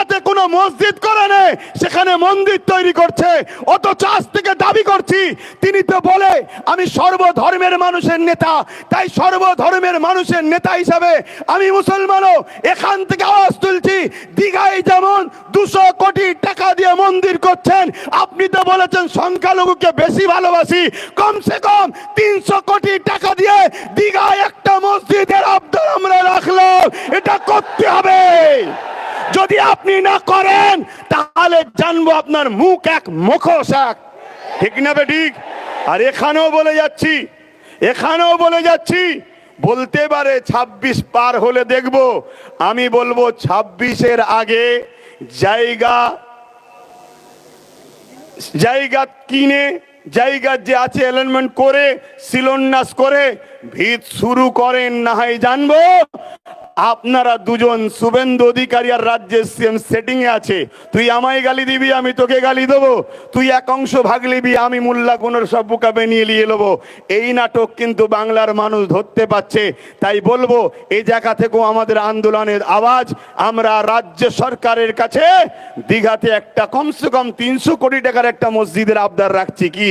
যাতে কোনো মসজিদ করে নেয় সেখানে মন্দির তৈরি করছে। অথচ আজ থেকে দাবি করছি তিনি তো বলে আমি সর্বধর্মের মানুষের নেতা, তাই সর্বধর্মের মানুষের নেতা হিসাবে আমি মুসলমানও এখান থেকে আওয়াজ তুলছি। দীঘায় যেমন 200 কোটি টাকা দিয়ে মন্দির করছেন, আপনি তো বলেছেন সংখ্যালঘুকে বেশি ভালোবাসি, কমসে কম 300 কোটি টাকা দিয়ে দীঘায় একটা মসজিদের আবদার আমরা রাখলাম। এটা করতে হবে। যদি আপনি না করেন তাহলে জানবো আপনার মুখ এক মুখোশ এক, ঠিক না বেঠিক? আর এখানেও বলে যাচ্ছি বলতে পারে 26 পার হলে দেখব, আমি বলবো 26-এর আগে জায়গা কিনে জায়গার যে আছে অ্যালাইনমেন্ট করে শিলান্যাস করে ভিত শুরু করেন, না হয় জানবো আপনারা দুজন শুভেন্দু অধিকারী আর রাজ্যের সিএম সেটিং এ আছে। তুই আমায় গালি দিবি, আমি তোকে গালি দেবো, তুই এক অংশ ভাগ নিবি, আমি মোল্লা কোনোর সব বুকা বেনিয়ে নিয়ে নেবো। এই নাটক কিন্তু বাংলার মানুষ ধরতে পারছে। তাই বলবো এই জায়গা থেকেও আমাদের আন্দোলনের আওয়াজ আমরা রাজ্য সরকারের কাছে দীঘাতে একটা কমসে কম 300 কোটি টাকার একটা মসজিদের আবদার রাখছি। কি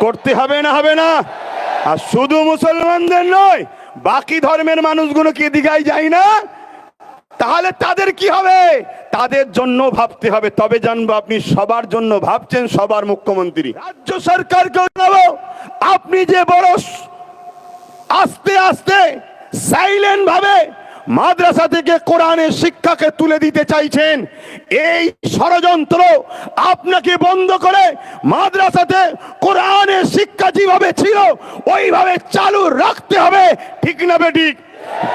করতে হবে না হবে না? আর শুধু মুসলমানদের নয়, বাকি ধর্মের মানুষগুলো কি দীঘায় যায় না? তাহলে তাদের কি হবে? তাদের জন্য ভাবতে হবে, তবে জানবো আপনি সবার জন্য ভাবছেন, সবার মুখ্যমন্ত্রী। রাজ্য সরকারকে জানাবো আপনি যে বড় আস্তে আস্তে সাইলেন্ট ভাবে মাদ্রাসা থেকে কোরআনের শিক্ষাকে তুলে দিতে চাইছেন, এই ষড়যন্ত্র আপনাকে বন্ধ করে মাদ্রাসাতে কোরআনের শিক্ষা যেভাবে ছিল ওইভাবে চালু রাখতে হবে, ঠিক না বেঠিক?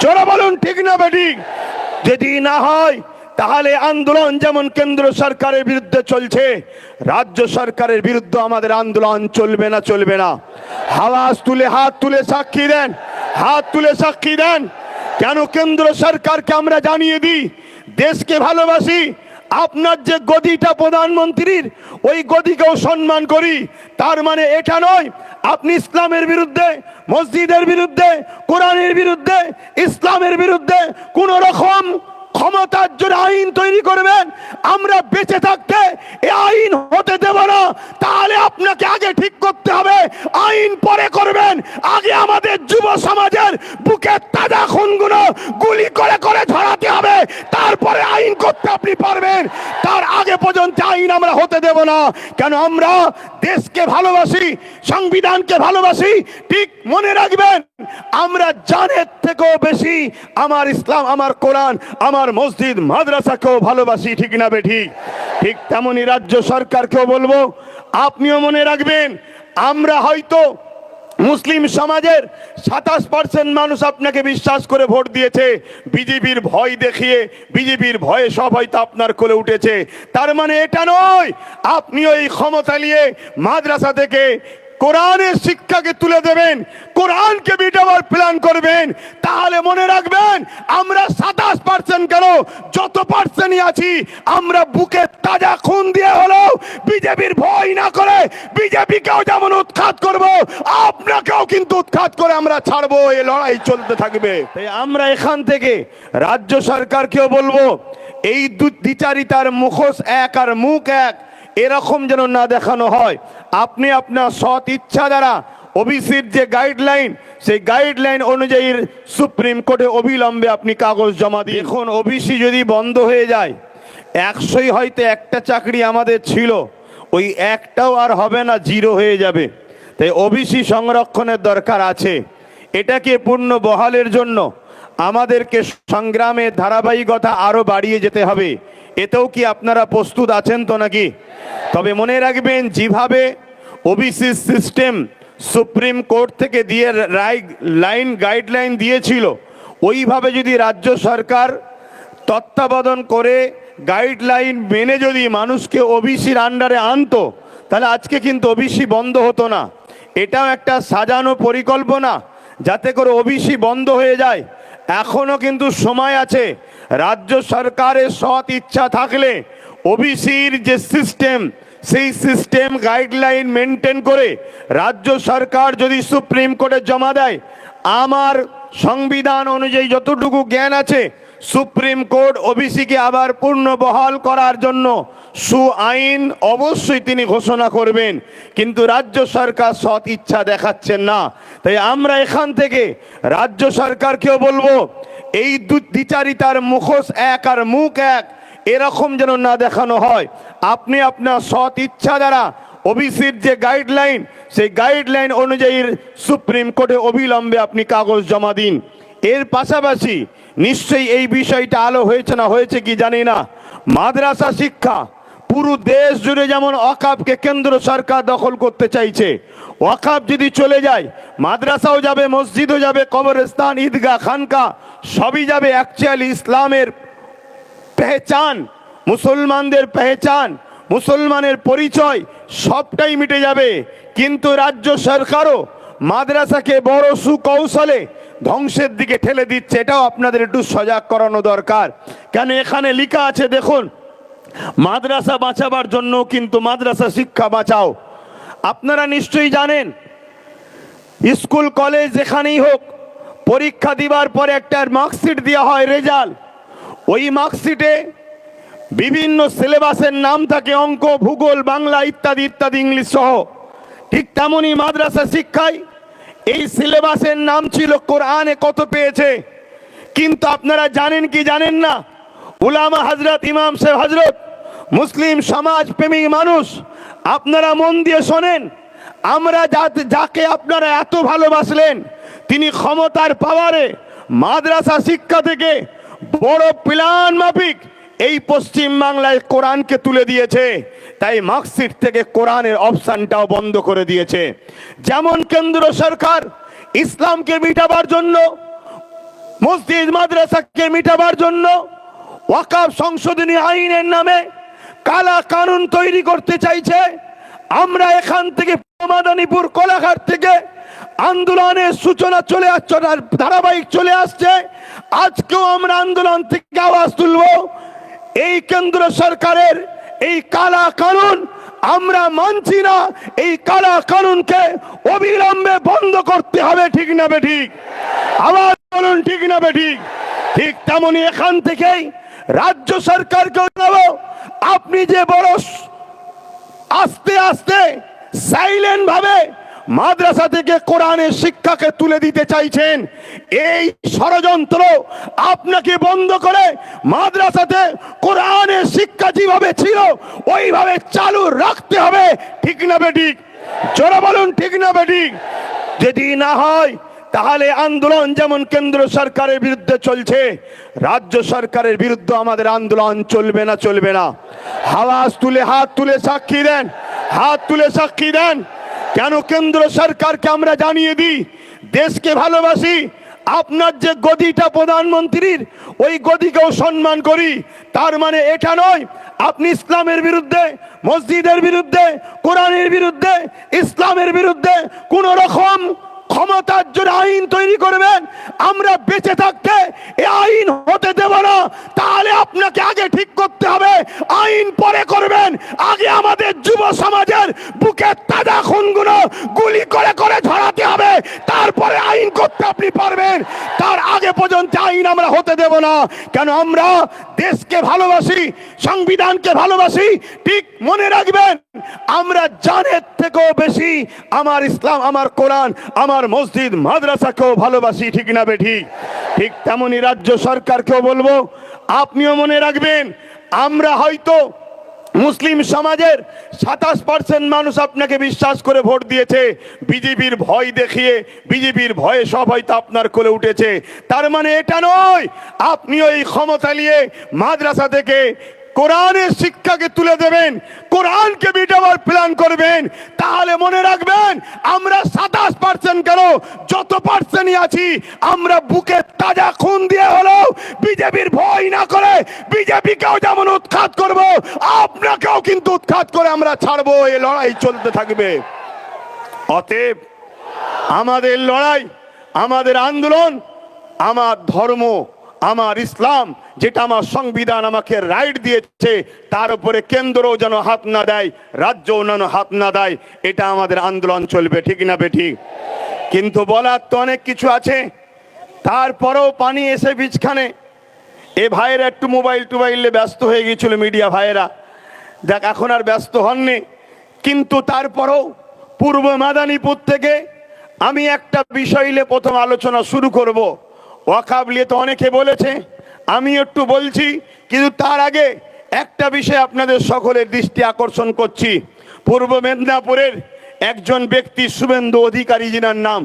জোরে বলুন, ঠিক না বেঠিক? যদি না হয় তাহলে আন্দোলন যেমন কেন্দ্র সরকারের বিরুদ্ধে চলছে, রাজ্য সরকারের বিরুদ্ধে আমাদের আন্দোলন চলবে না। আওয়াজ তুলে হাত তুলে সাক্ষী দেন, হাত তুলে সাক্ষী দেন। কেন কেন্দ্র সরকারকে আমরা জানিয়ে দিই দেশকে ভালোবাসি, আপনার যে গদিটা প্রধানমন্ত্রীর ওই গদিকেও সম্মান করি। তার মানে এটা নয় আপনি ইসলামের বিরুদ্ধে, মসজিদের বিরুদ্ধে, কোরআনের বিরুদ্ধে, ইসলামের বিরুদ্ধে কোন রকম ক্ষমতার জন্য আইন তৈরি করবেন। আমরা বেঁচে থাকতে এই আইন হতে দেব না। তাহলে আপনাকে আগে ঠিক করতে হবে, আইন পরে করবেন। আগে আমাদের যুব সমাজের বুকের তাজা খুনগুলো গুলি করে করে ঝরাতে হবে, তারপরে আইন করতে আপনি পারবেন। তার আগে পর্যন্ত আইন আমরা হতে দেব না। কেন? আমরা দেশকে ভালোবাসি, সংবিধানকে ভালোবাসি। ঠিক মনে রাখবেন, আমরা জানের থেকেও বেশি আমার ইসলাম, আমার কোরআন, আমার মসজিদ মাদ্রাসাকেও ভালোবাসি, ঠিক না বেঠিক? ঠিক তেমনি রাজ্য সরকারকেও বলবো আপনিও মনে রাখবেন, আমরা হয়তো মুসলিম সমাজের 27% মানুষ আপনাকে বিশ্বাস করে ভোট দিয়েছে, বিজেপির ভয় দেখিয়ে, বিজেপির ভয়ে সব হয়তো আপনার কোলে উঠেছে। তার মানে এটা নয় আপনিও এই ক্ষমতা নিয়ে মাদ্রাসা থেকে কোরআনের শিক্ষাকে তুলে দেবেন, কোরআনকে মিটাবার প্ল্যান করবেন। তাহলে মনে রাখবেন, আমরা 27% কেন, যত পার্সেন্টই আছি আমরা বুকে তাজা খুন দিয়ে হলেও বিজেপির ভয় না করে বিজেপিকেও যেমন উৎখাত করব, আপনাকেও কিন্তু উৎখাত করে আমরা ছাড়বো। এই লড়াই চলতে থাকবে। তাই আমরা এখান থেকে রাজ্য সরকারকেও বলবো এই দ্বিচারিতার মুখোশ এক আর মুখ এক এরকম যেন না দেখানো হয়। আপনি আপনার সৎ ইচ্ছা দ্বারা ওবিসির যে গাইডলাইন, সেই গাইডলাইন অনুযায়ী সুপ্রিম কোর্টে অবিলম্বে আপনি কাগজ জমা দিন। এখন ওবিসি যদি বন্ধ হয়ে যায়, 100ই হয়তো একটা চাকরি আমাদের ছিল, ওই একটাও আর হবে না, 0 হয়ে যাবে। তাই ওবিসি সংরক্ষণের দরকার আছে। এটাকে পূর্ণ বহালের জন্য আমাদেরকে সংগ্রামের ধারাবাহিকতা আরো বাড়িয়ে যেতে হবে। এতেও কি আপনারা প্রস্তুত আছেন তো নাকি? তবে মনে রাখবেন, যেভাবে ওবিসি সিস্টেম সুপ্রিম কোর্ট থেকে দিয়ে গাইডলাইন দিয়েছিল, ওইভাবে যদি রাজ্য সরকার তত্ত্বাবধান করে গাইডলাইন মেনে যদি মানুষকে ওবিসির আন্ডারে আনতো, তাহলে আজকে কিন্তু ওবিসি বন্ধ হতো না। এটাও একটা সাজানো পরিকল্পনা যাতে করে ওবিসি বন্ধ হয়ে যায়। এখনো কিন্তু সময় আছে। রাজ্য সরকারের সৎ ইচ্ছা থাকলে ওবিসির যে সিস্টেম, সেই সিস্টেম গাইডলাইন মেনটেন করে রাজ্য সরকার যদি সুপ্রিম কোর্টে জমা দেয়, আমার সংবিধান অনুযায়ী যতটুকু জ্ঞান আছে সুপ্রিম কোর্ট ওবিসিকে আবার পুনর্বহাল করার জন্য আইন অবশ্যই তিনি ঘোষণা করবেন, কিন্তু রাজ্য সরকার সৎ ইচ্ছা দেখাচ্ছেন না। তাই আমরা এখান থেকে রাজ্য সরকারকেও বলবো, এই দ্বিচারিতার মুখোশ এক আর মুখ এক, এরকম যেন না দেখানো হয়। আপনি আপনার সৎ ইচ্ছা দ্বারা ওবিসির যে গাইডলাইন, সেই গাইডলাইন অনুযায়ী সুপ্রিম কোর্টে অবিলম্বে আপনি কাগজ জমা দিন। এর পাশাপাশি নিশ্চয়ই এই বিষয়টা আলো হয়েছে না হয়েছে কি জানি না, মাদ্রাসা শিক্ষা পুরো দেশ জুড়ে যেমন ওয়াকফকে কেন্দ্র সরকার দখল করতে চাইছে, ওয়াকফ যদি চলে যায় মাদ্রাসাও যাবে, মসজিদও যাবে, কবরস্থান, ঈদগাহ, খানকা সবই যাবে। অ্যাকচুয়ালি ইসলামের পেহচান, মুসলমানদের পেহচান, মুসলমানের পরিচয় সবটাই মিটে যাবে। কিন্তু রাজ্য সরকারও মাদ্রাসাকে বড় সুকৌশলে ধ্বংসের দিকে ঠেলে দিচ্ছে, এটাও আপনাদের একটু সজাগ করানো দরকার। কেন এখানে লেখা আছে দেখুন, মাদ্রাসা বাঁচাবার জন্য কিন্তু মাদ্রাসা শিক্ষা বাঁচাও। আপনারা নিশ্চয়ই জানেন, স্কুল কলেজ যেখানেই হোক পরীক্ষা দিবার পরে একটা মার্কশিট দেওয়া হয়, রেজাল্ট। ওই মার্কশিটে বিভিন্ন সিলেবাসের নাম থাকে, অঙ্ক, ভূগোল, বাংলা ইত্যাদি ইত্যাদি, ইংলিশ সহ। ঠিক তেমনই মাদ্রাসা শিক্ষায় এই সিলেবাসের নাম ছিল কোরআনে কত পেয়েছে। কিন্তু আপনারা জানেন কি জানেন না, উলামা হযরত, ইমাম সাহেব হযরত, মুসলিম সমাজ প্রেমী মানুষ, আপনারা মন দিয়ে শোনেন, আমরা যাকে আপনারা এত ভালোবাসলেন, তিনি ক্ষমতার পাওয়ারে মাদ্রাসা শিক্ষা থেকে বড় প্ল্যান মাফিক এই পশ্চিম বাংলায় কোরআনকে তুলে দিয়েছে। তাই মার্কশিট থেকে কোরআনের অপশনটাও বন্ধ করে দিয়েছে। যেমন কেন্দ্র সরকার ইসলামকে মিটাবার জন্য, মসজিদ মাদ্রাসাকে মিটাবার জন্য ওয়াকফ সংশোধনী আইনের নামে কালা কানুন তৈরি করতে চাইছে, আমরা এখান থেকে মাদানীপুর কোলাঘাট থেকে আন্দোলনের সূচনা চলে আসছে, ধারাবাহিক চলে আসছে। আজকেও আমরা আন্দোলন থেকে আওয়াজ তুলব, এই কেন্দ্র সরকারের এই কালা কানুন আমরা মানছি না। এই কালা কানুনকে অবিলম্বে বন্ধ করতে হবে, ঠিক না বেঠিক? আওয়াজ বলুন, ঠিক না বেঠিক? ঠিক তেমনি এখান থেকেই রাজ্য সরকারকে জানাবো, আপনি যে বড় আস্তে আস্তে সাইলেন্ট ভাবে মাদ্রাসা থেকে কোরআনের শিক্ষাকে তুলে দিতে চাইছেন, এই ষড়যন্ত্র আপনাকে বন্ধ করে মাদ্রাসাতে কোরআনের শিক্ষা যেভাবে ছিল ওইভাবে চালু রাখতে হবে, ঠিক না বেঠিক? জোরে বলুন, ঠিক না বেঠিক? যদি না হয় তাহলে আন্দোলন যেমন কেন্দ্র সরকারের বিরুদ্ধে চলছে, রাজ্য সরকারের বিরুদ্ধে আমাদের আন্দোলন চলবে না, চলবে না। আওয়াজ তুলে, হাত তুলে সাক্ষী দেন, হাত তুলে সাক্ষী দেন। কেন কেন্দ্র সরকারকে আমরা জানিয়ে দিই, দেশকে ভালোবাসি, আপনার যে গদিটা প্রধানমন্ত্রীর, ওই গদিকেও সম্মান করি। তার মানে এটা নয় আপনি ইসলামের বিরুদ্ধে, মসজিদের বিরুদ্ধে, কোরআনের বিরুদ্ধে, ইসলামের বিরুদ্ধে কোন রকম ক্ষমতার জন্য আইন তৈরি করবেন। আমরা বেঁচে থাকতে এই আইন হতে দেব না। তাহলে আপনাকে আগে ঠিক করতে হবে, আইন পরে করবেন। আগে আমাদের যুব সমাজের বুকে তাজা খুনগুলো গুলি করে করে ঝরাতে হবে, তারপরে আইন করতে আপনি পারবেন। তার আগে পর্যন্ত আইন আমরা হতে দেব না। কেন আমরা দেশকে ভালোবাসি, সংবিধানকে ভালোবাসি। ঠিক মনে রাখবেন, আমরা জানের থেকেও বেশি আমার ইসলাম, আমার কোরআন, আমার মসজিদ মাদ্রাসাকেও ভালোবাসি, ঠিক না বেঠিক? ঠিক তেমনি রাজ্য সরকারকেও বলবো, আপনিও মনে রাখবেন, আমরা হয়তো মুসলিম সমাজের 27% মানুষ আপনাকে বিশ্বাস করে ভোট দিয়েছে, বিজেপির ভয় দেখিয়ে, বিজেপির ভয়ে সব হয়তো আপনার কোলে উঠেছে। তার মানে এটা নয় আপনিও এই ক্ষমতা নিয়ে মাদ্রাসা থেকে কোরআনের শিক্ষাকে তুলে দেবেন, কোরআনকে মিটাবার প্ল্যান করবেন। তাহলে মনে রাখবেন, আমরা 27% কেন, যত পার্সেন্টই আছি, আমরা বুকে তাজা খুন দিয়ে হলো বিজেপির ভয় না করে বিজেপিকেও যেমন উৎখাত করব, আপনাকেও কিন্তু উৎখাত করে আমরা ছাড়বো। এই লড়াই চলতে থাকবে। অতএব আমাদের লড়াই, আমাদের আন্দোলন, আমার ধর্ম, আমার ইসলাম, যেটা আমার সংবিধান আমাকে রাইট দিয়েছে, তার উপরে কেন্দ্রও যেন হাত না দেয়, রাজ্যও যেন হাত না দেয়। এটা আমাদের আন্দোলন চলবে, ঠিক না বেঠিক? কিন্তু বলার তো অনেক কিছু আছে, তারপরেও পানি এসে বীজখানে। এ ভাইয়েরা একটু মোবাইল টোবাইলে ব্যস্ত হয়ে গিয়েছিল, মিডিয়া ভাইয়েরা, দেখ এখন আর ব্যস্ত হননি। কিন্তু তারপরও পূর্ব মাদারীপুর থেকে আমি একটা বিষয় নিয়ে প্রথম আলোচনা শুরু করব। ওয়াকফ নিয়ে তো অনেকে বলেছে, আমি একটু বলছি, কিন্তু তার আগে একটা বিষয় আপনাদের সকলের দৃষ্টি আকর্ষণ করছি। পূর্ব মেদিনীপুরের একজন ব্যক্তি শুভেন্দু অধিকারী জিনার নাম,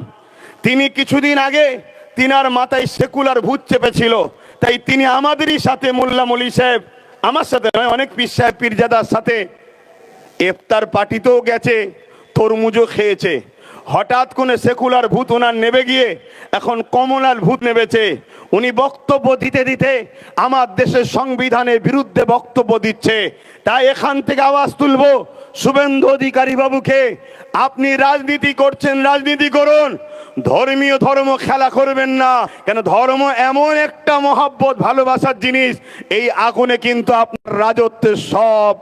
তিনি কিছুদিন আগে তিনার মাথায় সেকুলার ভূত চেপেছিল, তাই তিনি আমাদেরই সাথে মোল্লা মলি সাহেব, আমার সাথে নয়, অনেক পীর সাহেব পীরজাদার সাথে ইফতার পার্টিতেও গেছে, তরমুজও খেয়েছে। হঠাৎ করে সেকুলার ভূত ওনার নেবে গিয়ে এখন কমলার ভূত নেবেছে। উনি বক্তব্য দিতে দিতে আমার দেশের সংবিধানের বিরুদ্ধে বক্তব্য দিচ্ছে। তাই এখান থেকে আওয়াজ তুলবো, শুভেন্দু অধিকারী বাবুকে, আপনি রাজনীতি করছেন, রাজনীতি করুন, ধর্মীয় ধর্ম খেলা করবেন না। কেন ধর্ম এমন একটা মহব্বত ভালোবাসার জিনিস, এই আগুনে কিন্তু আপনার রাজত্বের সব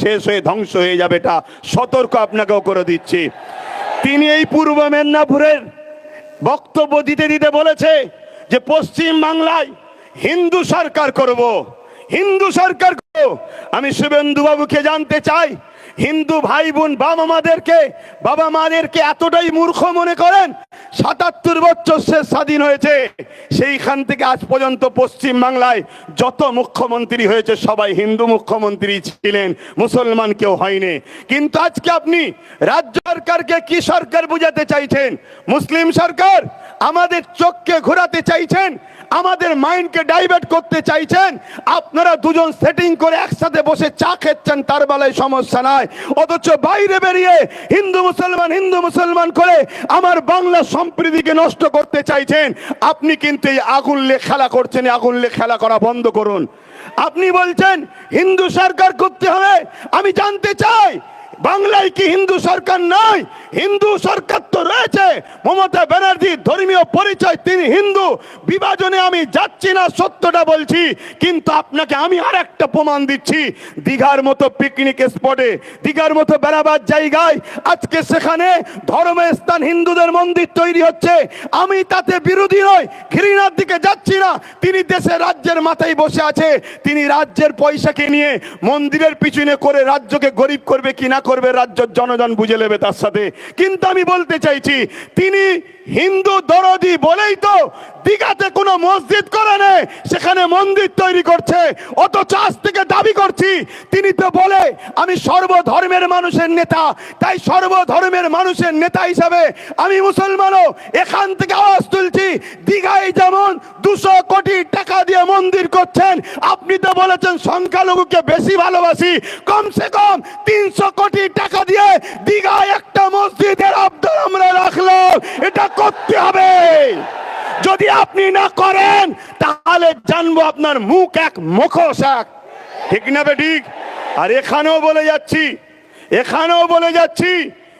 শেষ হয়ে ধ্বংস হয়ে যাবে, এটা সতর্ক আপনাকেও করে দিচ্ছি। তিনি এই পূর্ব মেদিনীপুরের বক্তব্য দিতে দিতে বলেছে যে পশ্চিম বাংলায় হিন্দু সরকার করব, হিন্দু সরকার করব। আমি শুভেন্দু বাবুকে জানতে চাই, হিন্দু ভাই বোন বাবা মাদেরকে এতটাই মূর্খ মনে করেন? ৭৭ বছর সে স্বাধীন হয়েছে, সেইখান থেকে আজ পর্যন্ত পশ্চিম বাংলায় যত মুখ্যমন্ত্রী হয়েছে সবাই হিন্দু মুখ্যমন্ত্রী ছিলেন, মুসলমান কেউ হয়নি। কিন্তু আজকে আপনি রাজ্য সরকারকে কি সরকার বুঝাতে চাইছেন? মুসলিম সরকার। আমাদের চোখকে ঘোরাতে চাইছেন, আমাদের মাইন্ডকে ডাইভার্ট করতে চাইছেন। আপনারা দুজন সেটিং করে একসাথে বসে চা খেচ্ছেন, তার বেলায় সমস্যা নাই, অথচ বাইরে বেরিয়ে হিন্দু মুসলমান করে আমার বাংলা সম্প্রীতিকে নষ্ট করতে চাইছেন। আপনি কিন্তু এই আগুন লে খেলা করছেন, আগুন লে খেলা করা বন্ধ করুন। আপনি বলছেন হিন্দু সরকার করতে হবে, আমি জানতে চাই বাংলায় কি হিন্দু সরকার নাই? হিন্দু সরকার তো রয়েছে। মমতা ব্যানার্জি ধর্মীয় পরিচয়, তিনি হিন্দু। বিভাজনে আমি যাচ্ছি না, সত্যটা বলছি। কিন্তু আপনাকে আমি আর একটা প্রমাণ দিচ্ছি, দীঘার মতো পিকনিক স্পটে, দীঘার মতো বেড়াবার জায়গায় আজকে সেখানে ধর্মের স্থান, হিন্দুদের মন্দির তৈরি হচ্ছে। আমি তাতে বিরোধী নই, ঘৃণার দিকে যাচ্ছি না। তিনি দেশের রাজ্যের মাথায় বসে আছে, তিনি রাজ্যের পয়সাকে নিয়ে মন্দিরের পিছনে করে রাজ্যকে গরিব করবে কি না করবে রাজ্যের জনগণ বুঝে নেবে তার সাথে। কিন্তু আমি বলতে চাইছি, তিনি হিন্দু দরদি বলেই তো দীঘাতে কোনো মসজিদ করে নেই, সেখানে মন্দির তৈরি করছে। অথচ আজ থেকে দাবি করছি, তিনি তো বলে আমি সর্বধর্মের মানুষের নেতা, তাই সর্বধর্মের মানুষের নেতা হিসাবে আমি মুসলমানও এখান থেকে আওয়াজ তুলছি। দীঘায় যেমন 200 কোটি টাকা দিয়ে মন্দির করছেন, আপনি তো বলেছেন সংখ্যালঘুকে বেশি ভালোবাসি, কমসে কম 300 কোটি টাকা দিয়ে দীঘায় একটা মসজিদের আবদার আমরা রাখলাম। এটা করতে হবে। যদি আপনি না করেন তাহলে জানবো আপনার মুখ এক মুখোশ এক, ঠিক না বেঠিক? আর এখানেও বলে যাচ্ছি,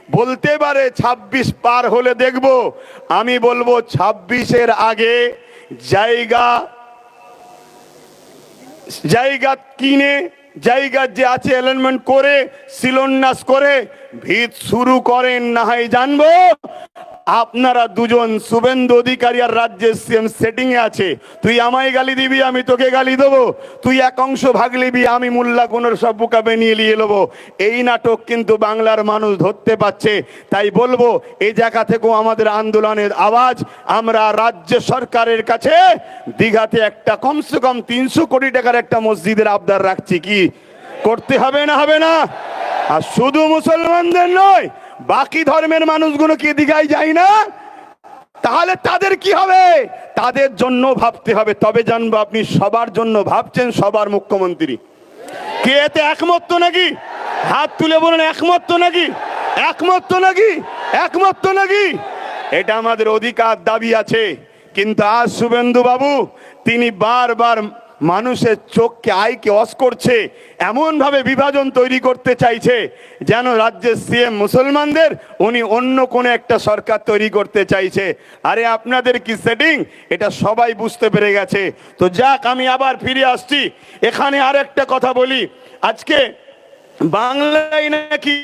বলতে পারে 26 পার হলে দেখব। আমি বলবো 26-এর আগে জায়গা কিনে, জায়গার যে আছে অ্যালাইনমেন্ট করে, শিলান্যাস করে ভিত শুরু করেন, না হয় জানবো আপনারা দুজন শুভেন্দু অধিকারী আর রাজ্যের সিএম সেটিং এ আছে। তুই আমায় গালি দিবি, আমি তোকে গালি দেবো, তুই এক অংশ ভাগ নিবি, আমি মোল্লা কোনোর সব বোকা বানিয়ে নিয়ে নেবো। এই নাটক কিন্তু বাংলার মানুষ ধরতে পারছে। তাই বলবো, এই জায়গা থেকেও আমাদের আন্দোলনের আওয়াজ, আমরা রাজ্য সরকারের কাছে দীঘাতে একটা কমসে কম 300 কোটি টাকার একটা মসজিদের আবদার রাখছি। কি করতে হবে না? হবে না? আর শুধু মুসলমানদের নয়, বাকি ধর্মের মানুষগুলো কি দীঘায় যায় না? তাহলে তাদের কি হবে? তাদের জন্য ভাবতে হবে, তবে জানবো আপনি সবার জন্য ভাবছেন, সবার মুখ্যমন্ত্রী। কে এতে একমত তো নাকি? হাত তুলে বলুন, একমত তো নাকি? একমত তো নাকি? একমত তো নাকি? এটা আমাদের অধিকার, দাবি আছে। কিন্তু আজ শুভেন্দু বাবু তিনি বারবার মানুষের চোখকে, আইকে অস করছে, এমন ভাবে বিভাজন তৈরি করতে চাইছে যেন রাজ্যের সিএম মুসলমানদের, উনি অন্য কোনো একটা সরকার তৈরি করতে চাইছে। আরে আপনাদের কি সেটিং, এটা সবাই বুঝতে পেরে গেছে। তো যাক, আমি আবার ফিরে আসছি। এখানে আর একটা কথা বলি, আজকে বাংলায় নাকি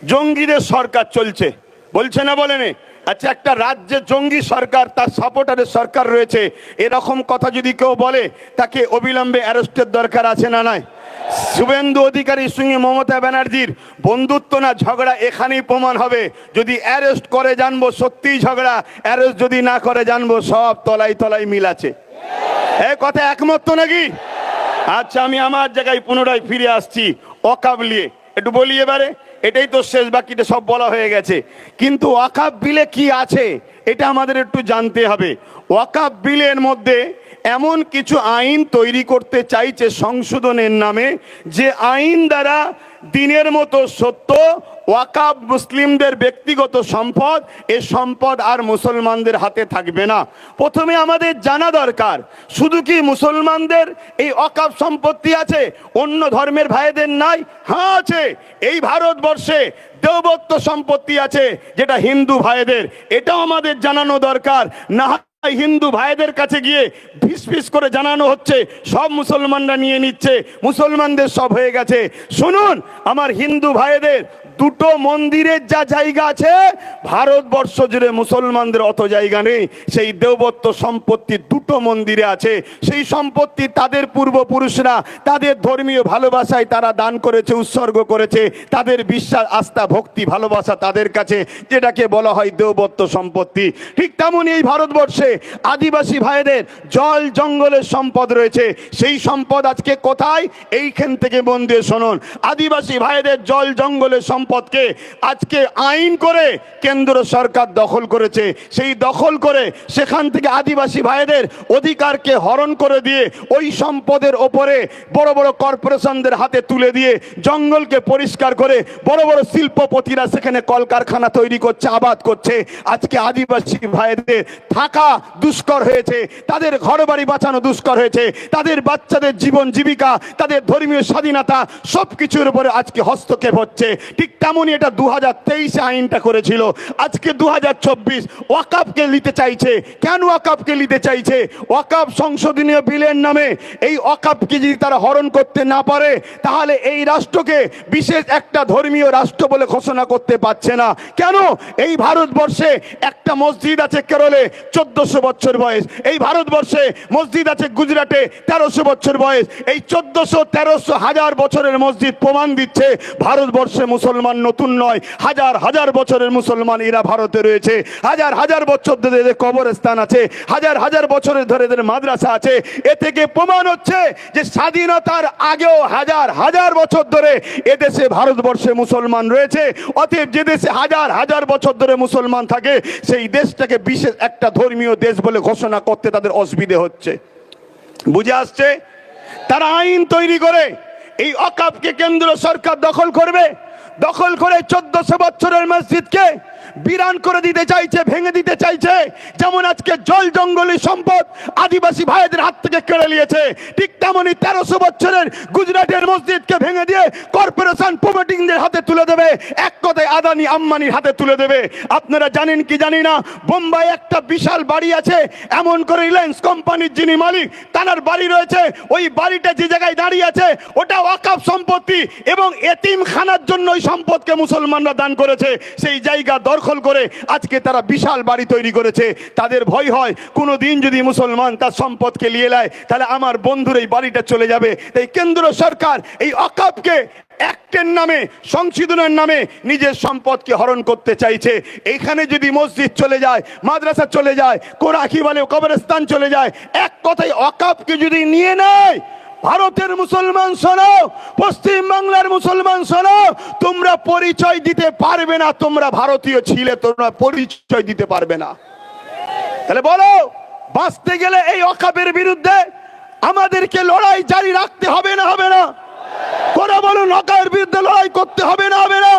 জঙ্গিদের সরকার চলছে, বলছে না? বলেন, আচ্ছা, একটা রাজ্যে জঙ্গি সরকার, তার সাপোর্টারের সরকার রয়েছে, এরকম কথা যদি কেউ বলে তাকে অবিলম্বে অ্যারেস্টের দরকার আছে না নাই? শুভেন্দু অধিকারীর সঙ্গে মমতা ব্যানার্জির বন্ধুত্ব না ঝগড়া এখানেই প্রমাণ হবে। যদি অ্যারেস্ট করে জানবো সত্যিই ঝগড়া, অ্যারেস্ট যদি না করে জানবো সব তলাই তলাই মিল আছে। এই কথা একমত তো নাকি? আচ্ছা, আমি আমার জায়গায় পুনরায় ফিরে আসছি। ওয়াকফ নিয়ে একটু বলি এবারে, এটাই তো শেষ, বাকিটা সব বলা হয়ে গেছে। কিন্তু ওয়াকফ বিলে কি আছে এটা আমাদের একটু জানতে হবে। ওয়াকফ বিলের মধ্যে এমন কিছু আইন তৈরি করতে চাইছে সংশোধনের নামে, যে আইন দ্বারা দিনের মতো সত্য ওয়াকফ মুসলিমদের ব্যক্তিগত সম্পদ, এ সম্পদ আর মুসলমানদের হাতে থাকবে না। প্রথমে আমাদের জানা দরকার, শুধু কি মুসলমানদের এই ওয়াকফ সম্পত্তি আছে, অন্য ধর্মের ভাইদের নাই? হ্যাঁ আছে। এই ভারতবর্ষে দেবত্ব সম্পত্তি আছে যেটা হিন্দু ভাইদের, এটাও আমাদের জানানো দরকার। না হিন্দু ভাইদের কাছে গিয়ে ফিস ফিস করে জানানো হচ্ছে সব মুসলমানরা নিয়ে নিচ্ছে, মুসলমানদের সব হয়ে গেছে। শুনুন আমার হিন্দু ভাইদের, দুটো মন্দিরের যা জায়গা আছে ভারতবর্ষ জুড়ে মুসলমানদের অত জায়গা নেই। সেই দেবত্ব সম্পত্তি দুটো মন্দিরে আছে। সেই সম্পত্তি তাদের পূর্বপুরুষরা তাদের ধর্মীয় ভালোবাসায় তারা দান করেছে, উৎসর্গ করেছে, তাদের বিশ্বাস, আস্থা, ভক্তি, ভালোবাসা তাদের কাছে, যেটাকে বলা হয় দেবত্ব সম্পত্তি। ঠিক তেমনই এই ভারতবর্ষে আদিবাসী ভাইদের জল জঙ্গলের সম্পদ রয়েছে। সেই সম্পদ আজকে কোথায়? এইখান থেকে মন দিয়ে শুনুন। আদিবাসী ভাইদের জল জঙ্গলের সম্পদকে আজকে আইন করে কেন্দ্র সরকার দখল করেছে। সেই দখল করে সেখান থেকে আদিবাসী ভাইদের অধিকারকে হরণ করে দিয়ে ওই সম্পদের ওপরে বড় বড় কর্পোরেশনদের হাতে তুলে দিয়ে জঙ্গলকে পরিষ্কার করে বড় বড় শিল্পপতিরা সেখানে কলকারখানা তৈরি করছে, আবাদ করছে। আজকে আদিবাসী ভাইদের থাকা দুষ্কর হয়েছে, তাদের ঘরবাড়ি বাঁচানো দুষ্কর হয়েছে, তাদের বাচ্চাদের জীবন জীবিকা, তাদের ধর্মীয় স্বাধীনতা সবকিছুর উপরে আজকে হস্তক্ষেপ হচ্ছে। ঠিক তেমনই এটা 2023 আইনটা করেছিল, আজকে 2024 ওয়াকফকে নিতে চাইছে। কেন ওয়াকফকে নিতে চাইছে? ওয়াকফ সংশোধনীয় বিলের নামে এই ওয়াকফকে যদি তারা হরণ করতে না পারে, তাহলে এই রাষ্ট্রকে বিশেষ একটা ধর্মীয় রাষ্ট্র বলে ঘোষণা করতে পারছে না। কেন? এই ভারতবর্ষে একটা মসজিদ আছে কেরলে 1400 বছর বয়স, এই ভারতবর্ষে মসজিদ আছে গুজরাটে 1300 বছর বয়স। এই 1400, 1300, 1000 বছরের মসজিদ প্রমাণ দিচ্ছে ভারতবর্ষে মুসলমান নতুন নয়। হাজার হাজার বছরের মুসলমান এরা ভারতে রয়েছে। হাজার হাজার বছর ধরে এদের কবরস্থান আছে, হাজার হাজার বছরের ধরে এদের মাদ্রাসা আছে। এ থেকে প্রমাণ হচ্ছে যে স্বাধীনতার আগেও হাজার হাজার বছর ধরে এদেশে ভারতবর্ষে মুসলমান রয়েছে। অতএব যে দেশে হাজার হাজার বছর ধরে মুসলমান থাকে, সেই দেশটাকে বিশেষ একটা ধর্মীয় দেশ বলে ঘোষণা করতে তাদের অসুবিধে হচ্ছে। বুঝে আসছে? তারা আইন তৈরি করে এই ওয়াকফকে কেন্দ্র সরকার দখল করবে, দখল করে 1400 বছরের মসজিদকে বিরান করে দিতে চাইছে, ভেঙে দিতে চাইছে। যেমন আজকে জল জঙ্গলের সম্পদ আদিবাসী ভাইদের হাত থেকে কেড়ে নিয়েছে, ঠিক তেমনি 1300 বছরের গুজরাটের মসজিদকে ভেঙে দিয়ে কর্পোরেশন প্রমোটিংদের হাতে তুলে দেবে। এক কথায় আদানি আম্বানির হাতে তুলে দেবে। আপনারা জানেন কি জানি না, বোম্বাই একটা বিশাল বাড়ি আছে, এমন করে রিলায়েন্স কোম্পানির যিনি মালিক তার বাড়ি রয়েছে। ওই বাড়িটা যে জায়গায় দাঁড়িয়ে আছে ওটা ওয়াকফ সম্পত্তি, এবং এতিমখানার জন্য ওই সম্পদকে মুসলমানরা দান করেছে। সেই জায়গা দখল করে আজকে তারা বিশাল বাড়ি তৈরি করেছে। তাদের ভয় হয় কোনো দিন যদি মুসলমান তার সম্পদকে নিয়ে নেয়, তাহলে আমার বন্ধুর এই বাড়িটা চলে যাবে। তাই কেন্দ্র সরকার এই ওয়াকফকে অ্যাক্টের নামে, সংশোধনের নামে নিজের সম্পদকে হরণ করতে চাইছে। এইখানে যদি মসজিদ চলে যায়, মাদ্রাসা চলে যায়, কোরআন কি বলে কবরস্থান চলে যায়, এক কথায় ওয়াকফকে যদি নিয়ে নেয়, ভারতের মুসলমান শোনো, পশ্চিম বাংলার মুসলমান শোনো, তোমরা পরিচয় দিতে পারবে না তোমরা ভারতীয় ছিলে, তোমরা পরিচয় দিতে পারবে না। তাহলে বলো, বাঁচতে গেলে এই ওয়াকফের বিরুদ্ধে আমাদেরকে লড়াই জারি রাখতে হবে না হবে না? করে বলুন, ওয়াকফের বিরুদ্ধে লড়াই করতে হবে না হবে না?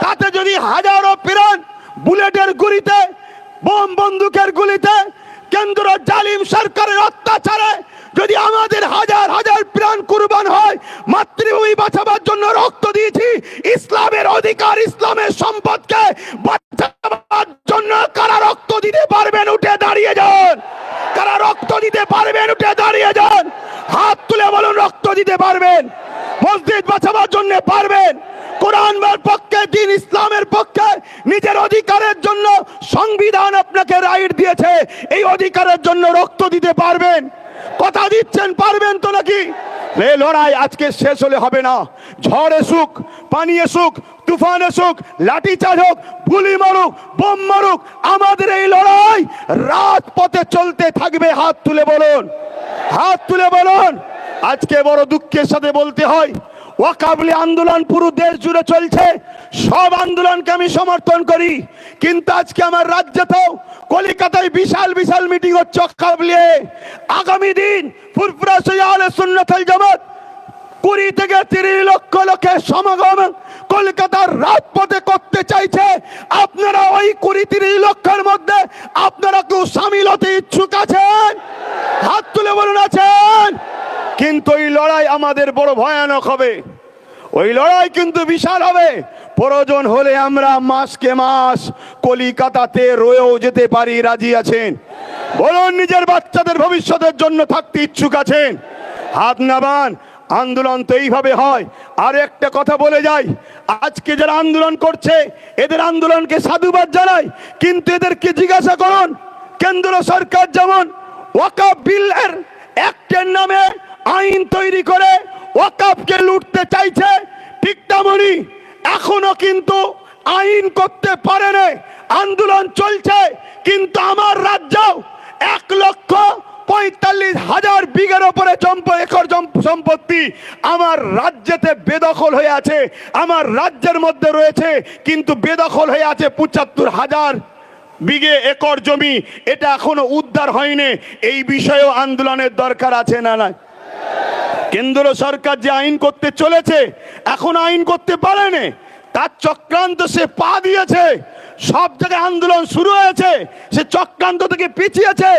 তাতে যদি হাজারো প্রাণ বুলেটের গুলিতে, বোম বন্দুকের গুলিতে, কেন্দ্র জালিম সরকারের অত্যাচারে যদি আমাদের হাজার হাজার প্রাণ কুরবান হয়, মাতৃভূমি বাঁচাবার জন্য রক্ত দিয়েছি, ইসলামের অধিকার, ইসলামের সম্পদকে বাঁচাবার জন্য কারা রক্ত দিতে পারবেন? উঠে দাঁড়িয়ে যান। কারা রক্ত দিতে পারবেন উঠে দাঁড়িয়ে যান, হাত তুলে বলুন রক্ত দিতে পারবেন, মসজিদ বাঁচাবার জন্য পারবেন, কোরআনের পক্ষে, দিন ইসলামের পক্ষে, নিজের অধিকারের জন্য সংবিধান আপনাকে রাইট দিয়েছে, এই অধিকারের জন্য রক্ত দিতে পারবেন, কথা দিচ্ছেন পারবেন তো নাকি? এই লড়াই আজকে শেষ হলে হবে না, ঝড় এসুক, পানি এসুক, তুফান এসুক, লাঠিচার্জ হোক, গুলি মারুক, বোম মারুক, আমাদের এই লড়াই রাজপথে চলতে থাকবে। হাত তুলে বলুন, হাত তুলে বলুন। আজকে বড় দুঃখের সাথে বলতে হয়, ওয়াকাবলি আন্দোলন পুরো দেশ জুড়ে চলছে, সব আন্দোলনকে আমি সমর্থন করি, কিন্তু আজকে আমার রাজ্যেতেও কলকাতায় বিশাল বিশাল মিটিং হচ্ছে ওয়াকাবলি। আগামী দিন ফুরফুরা আহলে সুন্নাত ওয়াল জামাত 20 থেকে 30 লক্ষ লোকের সমাগম কলকাতার রাজপথে করতে চাইছে। আপনারা ওই 20-30 লক্ষের মধ্যে আপনারা কেউ সামিল হতে ইচ্ছুক আছেন? হাত তুলে বলুন আছেন। কিন্তু এই লড়াই আমাদের বড় ভয়ানক হবে, ওই লড়াই কিন্তু বিশাল হবে। প্রয়োজন হলে আমরা মাসকে মাস কলিকাতাতে রয়েও যেতে পারি, রাজি আছেন? বলুন নিজের বাচ্চাদের ভবিষ্যতের জন্য থাকতে ইচ্ছুক আছেন? হাত নামান। আন্দোলন তো এইভাবে হয়। আর একটা কথা বলে যাই, আজকে যারা আন্দোলন করছে এদের আন্দোলনকে সাধুবাদ জানাই, কিন্তু এদেরকে জিজ্ঞাসা করুন, কেন্দ্র সরকার যেমন ওয়াকফ বিলের অ্যাক্টের নামে আইন তৈরি করে ওয়াকফকে লুটতে চাইছে, ঠিক তেমনি এখনো কিন্তু আইন করতে পারেনি, আন্দোলন চলছে। কিন্তু আমার রাজ্য 1,45,000 বিঘের উপরে একর সম্পত্তি আমার রাজ্যেতে বেদখল হয়ে আছে, আমার রাজ্যের মধ্যে রয়েছে, কিন্তু বেদখল হয়ে আছে 75,000 বিঘে একর জমি, এটা এখনো উদ্ধার হয়নি। এই বিষয়েও আন্দোলনের দরকার আছে না নাই? কেন্দ্র সরকার যে আইন করতে চলেছে এখন আইন করতে পারেনি, তার চক্রান্ত সে পা দিয়েছে, সব জায়গায় আন্দোলন শুরু হয়েছে, সে চক্রান্ত থেকে পিছিয়েছে,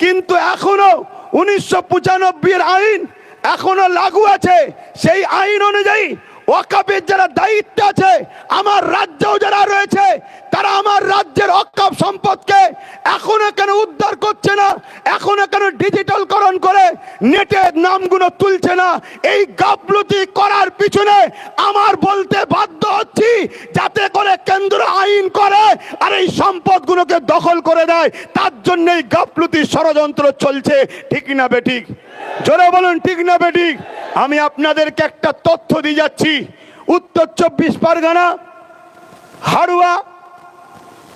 কিন্তু এখনো 1995 এর আইন এখনো লাগু আছে। সেই আইন অনুযায়ী ওয়াকফের যারা দায়িত্ব আছে আমার রাজ্যেও যারা রয়েছে, তারা আমার রাজ্যের ওয়াকফ সম্পদকে এখনো কেন উদ্ধার করছে না, এখনো কেন ডিজিটালকরণ করে নেটের নামগুলো তুলছে না? এই গাফলতি করার পিছনে আমার বলতে বাধ্য হচ্ছি, যাতে করে কেন্দ্র আইন করে আর এই সম্পদগুলোকে দখল করে দেয়, তার জন্য এই গাফলতি ষড়যন্ত্র চলছে। ঠিক না বেঠিক? জোরে বলুন ঠিক না বেঠিক? আমি আপনাদেরকে একটা তথ্য দিয়ে যাচ্ছি, উত্তর 24 পরগনা হাড়ুয়া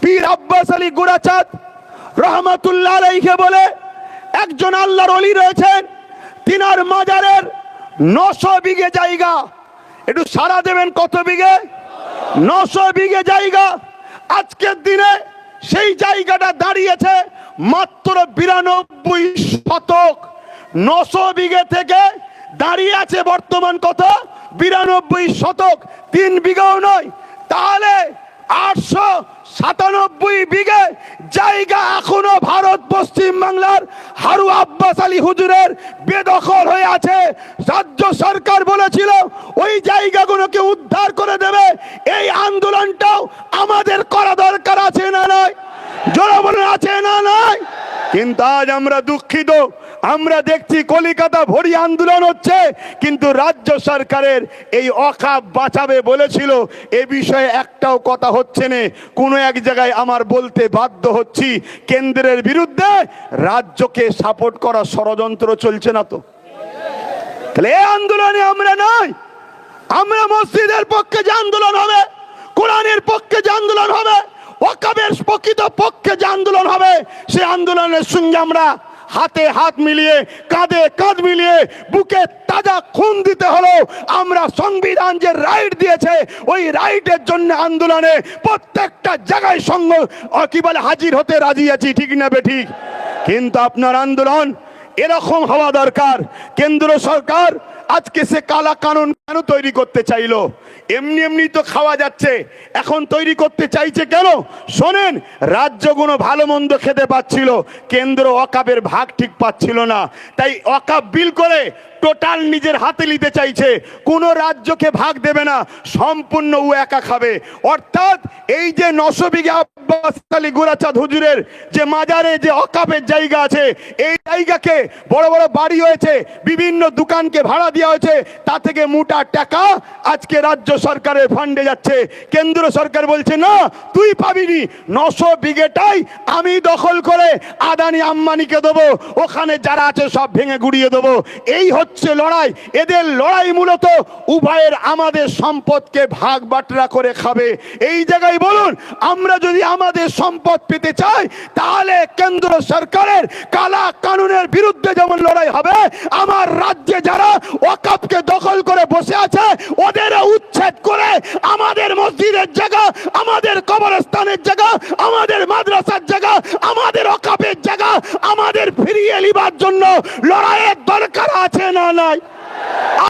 পীর আব্বাস আলী গুড়াচাঁদ রহমাতুল্লাহ আলাইহি বলে একজন আল্লাহর ওলি রয়েছেন, তিনার মাজারের 900 বিঘে জায়গা। একটু সারা দেবেন, কত বিঘে? 900 বিঘে জায়গা। আজকের দিনে সেই জায়গাটা দাঁড়িয়েছে মাত্র 92 শতক। 900 বিঘে থেকে দাঁড়িয়ে আছে বর্তমান কত? 92 শতক, 3 বিঘাও নয়। তাহলে 897 বিঘে জায়গা এখনো ভারত পশ্চিম বাংলার হারু আব্বাস আলী হুজুরের বেদখল হয়ে আছে। রাজ্য সরকার বলেছিল ওই জায়গাগুলোকে উদ্ধার করে দেবে। এই আন্দোলনটাও আমাদের করা দরকার আছে না নাই? জোরে বলুন আছে না নাই? কিন্তু আজ আমরা দুঃখিত, আমরা দেখছি কলিকাতা ভরি আন্দোলন হচ্ছে, কিন্তু রাজ্য সরকারের এই ওয়াকফ বাঁচাবে বলেছিল, এ বিষয়ে একটাও কথা হচ্ছে না। কোনো এক জায়গায় আমার বলতে বাধ্য হচ্ছি, কেন্দ্রের বিরুদ্ধে রাজ্যকে সাপোর্ট করা ষড়যন্ত্র চলছে না তো? তাহলে এই আন্দোলনে আমরা নাই। আমরা মসজিদের পক্ষে যে আন্দোলন হবে, কোরআনের পক্ষে যে আন্দোলন হবে, ওয়াকফের প্রকৃত পক্ষে যে আন্দোলন হবে, সেই আন্দোলনের সঙ্গে আমরা হাতে হাত মিলিয়ে, কাঁধে কাঁধ মিলিয়ে, বুকে তাজা খুন দিতে হলো আমরা সংবিধান যে রাইট দিয়েছে ওই রাইটের জন্য আন্দোলনে প্রত্যেকটা জায়গায় সঙ্গ কি বলে হাজির হতে রাজি আছি। ঠিক না বেঠিক? কিন্তু আপনার আন্দোলন এরকম হওয়া দরকার। কেন্দ্র সরকার আজকে সে কালা কানুন কেন তৈরি করতে চাইলো? এমনি এমনি তো খাওয়া যাচ্ছে, এখন তৈরি করতে চাইছে কেন? শোনেন, রাজ্যগুলো ভালো মন্দ খেতে পাচ্ছিল, কেন্দ্র ওয়াকফের ভাগ ঠিক পাচ্ছিল না, তাই ওয়াকফ বিল করে টোটাল নিজের হাতে নিতে চাইছে, কোন রাজ্যকে ভাগ দেবে না, সম্পূর্ণ ও একা খাবে। অর্থাৎ এই যে 900 বিঘা আব্বাস আলী গোরাচাঁদ হুজুরের যে মাজারে যে ওয়াকফের জায়গা আছে, এই জায়গাকে বড় বড় বাড়ি হয়েছে, বিভিন্ন দোকানকে ভাড়া দেওয়া হয়েছে, তা থেকে মোটা টাকা আজকে রাজ্য সরকারের ফান্ডে যাচ্ছে। কেন্দ্র সরকার বলছে না, তুই পাবিনি, 900 বিঘেটাই আমি দখল করে আদানি আম্বানিকে দেবো, ওখানে যারা আছে সব ভেঙে গুড়িয়ে দেবো। এই হচ্ছে লড়াই। এদের লড়াই মূলত উভয়ের আমাদের সম্পদকে ভাগ বাটরা করে খাবে। এই জায়গায় বলুন, আমরা যদি আমাদের সম্পদ পেতে চাই, তাহলে কেন্দ্র সরকারের কালা কানুনের বিরুদ্ধে যেমন লড়াই হবে, আমার রাজ্যে যারা ওয়াকফকে দখল করে বসে আছে ওদের উচ্ছেদ করে আমাদের মসজিদের জায়গা, আমাদের কবরস্থানের জায়গা, আমাদের মাদ্রাসার জায়গা, আমাদের ওয়াকফের জায়গা আমাদের ফিরিয়ে নেবার জন্য লড়াইয়ের দরকার আছে না নাই?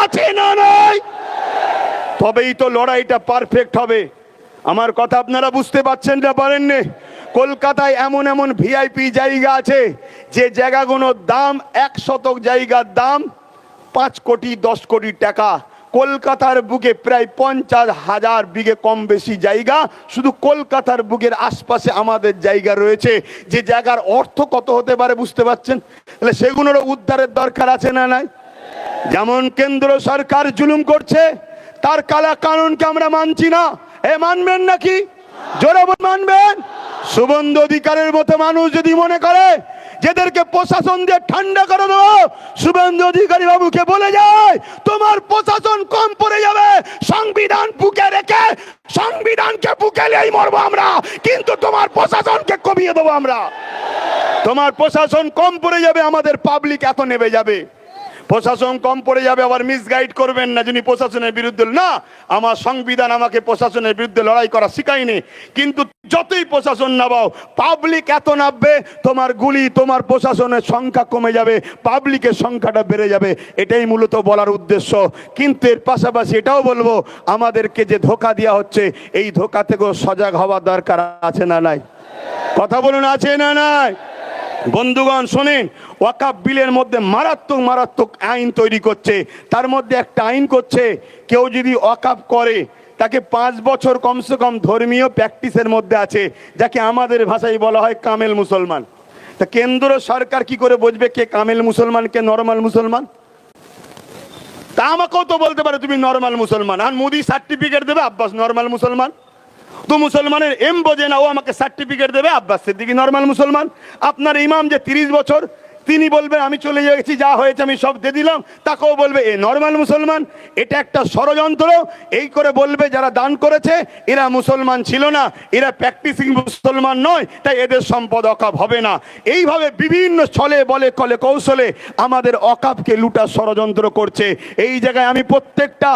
আছে না নাই? তবেই তো লড়াইটা পারফেক্ট হবে। আমার কথা আপনারা বুঝতে পারছেন না পারেননি? কলকাতায় এমন এমন ভিআইপি জায়গা আছে যে জায়গাগুলোর দাম 1 শতক জায়গার দাম 5 কোটি 10 কোটি টাকা। কলকাতার বুকে প্রায় 50,000 বিঘে কম বেশি জায়গা শুধু কলকাতার বুকের আশপাশে আমাদের জায়গা রয়েছে, যে জায়গার অর্থ কত হতে পারে বুঝতে পারছেন? তাহলে সেগুলোর উদ্ধারের দরকার আছে না নাই? যেমন কেন্দ্র সরকার জুলুম করছে, তার কালা কানুনকে আমরা মানছি না, এ মানবেন নাকি? জোরে মানবেন? শুভেন্দু অধিকারীর মতো মানুষ যদি মনে করে যেদেরকে প্রশাসন দিয়ে ঠান্ডা করে দেবো, শুভেন্দু অধিকারী বাবুকে বলে যায় তোমার প্রশাসন কম পড়ে যাবে, সংবিধান বুকে রেখে সংবিধানকে বুকে নিয়েই মরবো আমরা, কিন্তু তোমার প্রশাসনকে কমিয়ে দেবো আমরা। তোমার প্রশাসন কম পড়ে যাবে, আমাদের পাবলিক এত নেমে যাবে। প্রশাসন কম পড়ে যাবে, আবার মিসগাইড করবেন না যিনি প্রশাসনের বিরুদ্ধে। না, আমার সংবিধান আমাকে প্রশাসনের বিরুদ্ধে লড়াই করা শিখায়নি, কিন্তু যতই প্রশাসন নামাও পাবলিক এত নামবে, তোমার গুলি তোমার প্রশাসনের সংখ্যা কমে যাবে, পাবলিকের সংখ্যাটা বেড়ে যাবে। এটাই মূলত বলার উদ্দেশ্য। কিন্তু এর পাশাপাশি এটাও বলবো, আমাদেরকে যে ধোঁকা দেওয়া হচ্ছে, এই ধোঁকা থেকেও সজাগ হওয়ার দরকার আছে না নাই? কথা বলুন, আছে না নাই? বন্ধুগণ শোনেন, ওয়াকফ বিলের মধ্যে মারাত্মক মারাত্মক আইন তৈরি করছে। তার মধ্যে একটা আইন করছে, কেউ যদি ওয়াকফ করে তাকে 5 বছর কমসে কম ধর্মীয় প্র্যাকটিসের মধ্যে আছে, যাকে আমাদের ভাষায় বলা হয় কামেল মুসলমান। তা কেন্দ্র সরকার কি করে বুঝবে কে কামেল মুসলমান কে নরমাল মুসলমান? তা আমাকেও তো বলতে পারে তুমি নরমাল মুসলমান, আর মোদি সার্টিফিকেট দেবে আব্বাস নরমাল মুসলমান। তো মুসলমানের এম বোঝে না, ও আমাকে সার্টিফিকেট দেবে আব্বাস সিদ্দিকী নরমাল মুসলমান। আপনার ইমাম যে 30 বছর, তিনি বলবেন আমি চলে গেছি, যা হয়েছে আমি সব দিয়ে দিলাম, তাকেও বলবে এ নরমাল মুসলমান। এটা একটা ষড়যন্ত্র। এই করে বলবে যারা দান করেছে এরা মুসলমান ছিল না, এরা প্র্যাকটিসিং মুসলমান নয়, তাই এদের সম্পদ ওয়াকফ হবে না। এইভাবে বিভিন্ন ছলে বলে কলে কৌশলে আমাদের ওয়াকফকে লুটার ষড়যন্ত্র করছে। এই জায়গায় আমি প্রত্যেকটা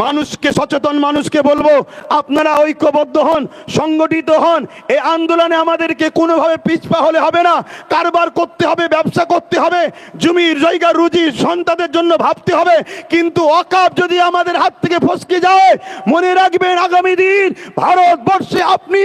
মানুষকে, সচেতন মানুষকে বলবো, আপনারা ঐক্যবদ্ধ হন, সংগঠিত হন। এই আন্দোলনে আমাদেরকে কোনোভাবে পিছপা হলে হবে না। কারবার করতে হবে, ব্যবসা করতে হবে, জমির জায়গা রুজি সন্তানদের জন্য ভাবতে হবে। কিন্তু ওয়াকফ যদি আমাদের হাত থেকে ফসকে যায়, মনে রাখবেন আগামী দিন ভারতবর্ষে আপনি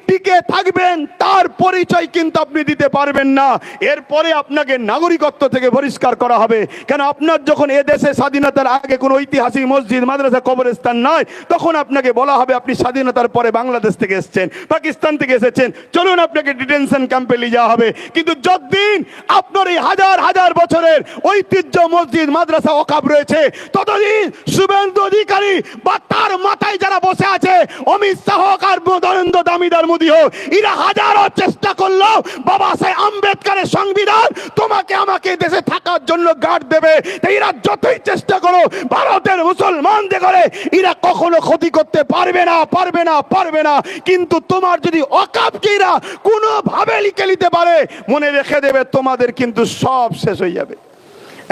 টিকে থাকবেন, তার পরিচয় কিন্তু আপনি দিতে পারবেন না। এরপরে আপনাকে নাগরিকত্ব থেকে বহিষ্কার করা হবে। কেন? আপনার যখন এ দেশে স্বাধীনতার আগে কোনো ঐতিহাসিক মসজিদ, মাদ্রাসা, কবরস্থান নয়, তখন আপনাকে বলা হবে আপনি স্বাধীনতার পরে বাংলাদেশ থেকে এসেছেন, পাকিস্তান থেকে এসেছেন, চলুন আপনাকে ডিটেনশন ক্যাম্পে নিয়ে যাওয়া হবে। কিন্তু যতদিন আপনার এই হাজার হাজার বছরের ঐতিহ্য মসজিদ, মাদ্রাসা, ওয়াকফ রয়েছে, ততদিন শুভেন্দু অধিকারী বা তার মাথায় যারা বসে আছে, অমিত শাহ আর নরেন্দ্র দামোদর মোদী হোক, এরা হাজারো চেষ্টা করলো বাবা সাহেব আম্বেদকরের সংবিধান তোমাকে আমাকে দেশে থাকার জন্য গার্ড দেবে। এরা যতই চেষ্টা করো ভারতের মুসলমানদের করে এরা কখনো ক্ষতি করতে পারবে না, পারবে না, পারবে না। কিন্তু তোমার যদি ওয়াকফকে এরা কোনোভাবে লিখে নিতে পারে, মনে রেখে দেবে তোমাদের কিন্তু সব শেষ হয়ে যাবে।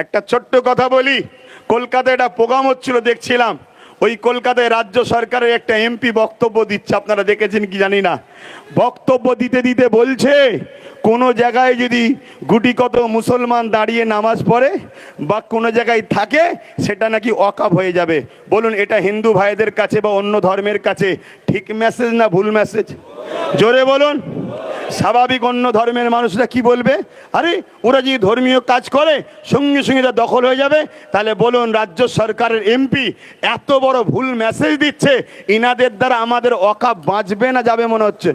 একটা ছোট্ট কথা বলি, কলকাতায় একটা প্রোগ্রাম হচ্ছিল দেখছিলাম, ওই কলকাতায় রাজ্য সরকারের একটা এমপি বক্তব্য দিচ্ছে, আপনারা দেখেছেন কি জানি না। বক্তব্য দিতে দিতে বলছে কোনো জায়গায় যদি গুটি কত মুসলমান দাঁড়িয়ে নামাজ পড়ে বা কোনো জায়গায় থাকে, সেটা নাকি ওয়াকফ হয়ে যাবে। বলুন এটা হিন্দু ভাইদের কাছে বা অন্য ধর্মের কাছে ঠিক মেসেজ না ভুল মেসেজ? জোরে বলুন। স্বাভাবিক অন্য ধর্মের মানুষরা কি বলবে? আরে ওরা যদি ধর্মীয় কাজ করে সঙ্গে সঙ্গে যা দখল হয়ে যাবে। তাহলে বলুন, রাজ্য সরকারের এমপি এত বড় ভুল মেসেজ দিচ্ছে, ইনাদের দ্বারা আমাদের ওয়াকাফ বাঁচবে না যাবে মনে হচ্ছে?